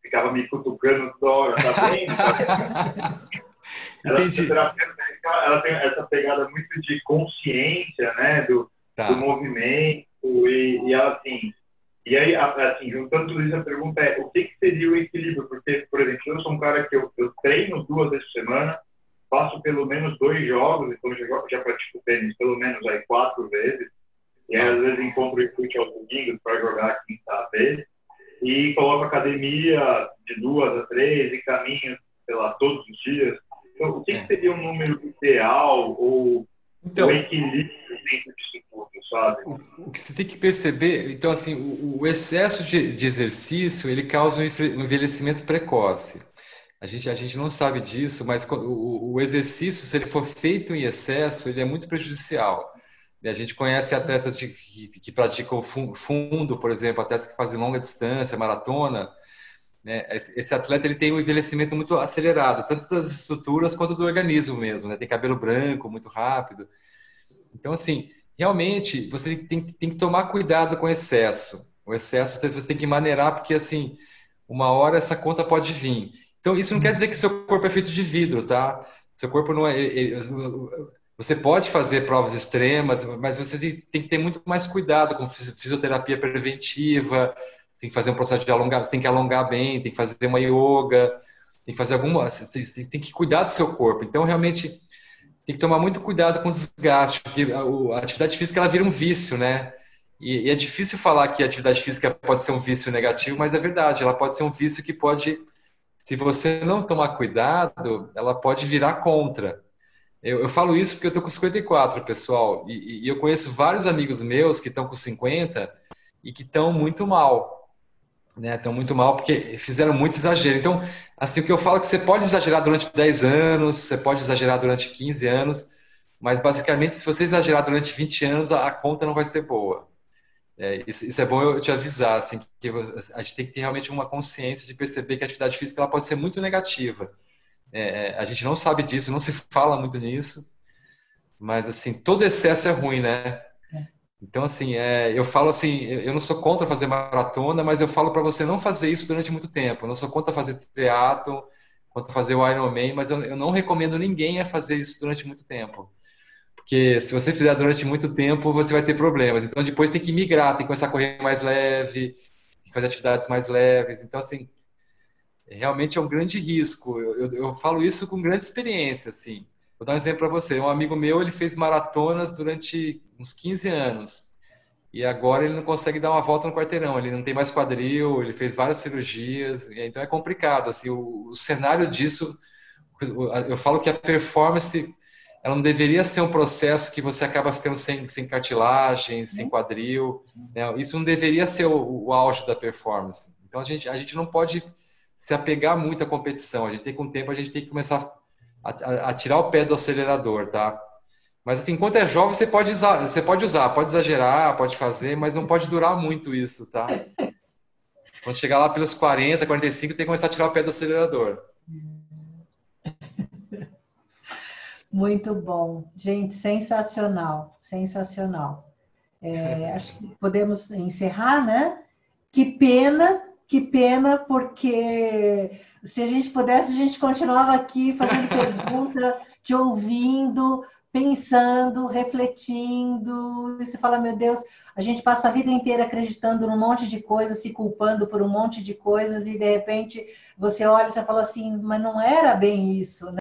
ficava me cutucando toda hora, tá vendo? Ela tem essa pegada muito de consciência, né, do movimento, e ela, assim, e aí, assim, juntando tudo isso, a pergunta é, o que seria o equilíbrio? Porque, por exemplo, eu sou um cara que eu treino 2 vezes por semana, faço pelo menos 2 jogos, então já pratico tênis pelo menos aí 4 vezes, e aí, às vezes encontro o chute aos domingos para jogar quinta vez, e coloco academia de 2 a 3 e caminho, sei lá, todos os dias. Então, o que seria um número ideal ou o equilíbrio dentro disso tudo, sabe? O que você tem que perceber, então, assim, o excesso de exercício, ele causa um envelhecimento precoce. A gente não sabe disso, mas o exercício, se ele for feito em excesso, ele é muito prejudicial. E a gente conhece atletas que praticam fundo, por exemplo, atletas que fazem longa distância, maratona, né? Esse atleta ele tem um envelhecimento muito acelerado, tanto das estruturas quanto do organismo mesmo, né? Tem cabelo branco muito rápido. Então, assim, realmente você tem que tomar cuidado com o excesso. O excesso você tem que maneirar, porque, assim, uma hora essa conta pode vir. Então, isso não quer dizer que seu corpo é feito de vidro, tá? Seu corpo não é... Você pode fazer provas extremas, mas você tem que ter muito mais cuidado com fisioterapia preventiva, tem que fazer um processo de alongar, você tem que alongar bem, tem que fazer uma yoga, tem que fazer você tem que cuidar do seu corpo. Então, realmente, tem que tomar muito cuidado com o desgaste, porque a atividade física ela vira um vício, né? E é difícil falar que a atividade física pode ser um vício negativo, mas é verdade, ela pode ser um vício que pode, se você não tomar cuidado, ela pode virar contra. Eu falo isso porque eu estou com 54, pessoal, e eu conheço vários amigos meus que estão com 50 e que estão muito mal, né? Estão muito mal porque fizeram muito exagero. Então, assim, o que eu falo é que você pode exagerar durante 10 anos, você pode exagerar durante 15 anos, mas basicamente, se você exagerar durante 20 anos, a conta não vai ser boa. Isso é bom eu te avisar, assim, que a gente tem que ter realmente uma consciência de perceber que a atividade física ela pode ser muito negativa. A gente não sabe disso, não se fala muito nisso, mas assim, todo excesso é ruim, né? Então, assim, eu falo assim, eu não sou contra fazer maratona, mas eu falo para você não fazer isso durante muito tempo. Eu não sou contra fazer triatlo, contra fazer o Ironman, mas eu não recomendo ninguém a fazer isso durante muito tempo. Porque se você fizer durante muito tempo, você vai ter problemas. Então, depois tem que migrar, tem que começar a correr mais leve, tem que fazer atividades mais leves. Então, assim, realmente é um grande risco. Eu falo isso com grande experiência, assim. Vou dar um exemplo para você. Um amigo meu, ele fez maratonas durante uns 15 anos. E agora ele não consegue dar uma volta no quarteirão. Ele não tem mais quadril, ele fez várias cirurgias. Então é complicado. Assim, o cenário disso... Eu falo que a performance... Ela não deveria ser um processo que você acaba ficando sem cartilagem, sem quadril, né? Isso não deveria ser o auge da performance. Então a gente não pode se apegar muito à competição. A gente tem, com o tempo, a gente tem que começar a tirar o pé do acelerador, tá? Mas assim, enquanto é jovem, pode usar, pode exagerar, pode fazer, mas não pode durar muito isso, tá? Quando chegar lá pelos 40, 45, tem que começar a tirar o pé do acelerador. Muito bom. Gente, sensacional, sensacional. Acho que podemos encerrar, né? Que pena, porque se a gente pudesse, a gente continuava aqui fazendo pergunta, te ouvindo, pensando, refletindo, e você fala, meu Deus, a gente passa a vida inteira acreditando num monte de coisas, se culpando por um monte de coisas, e de repente você olha e você fala assim, mas não era bem isso, né?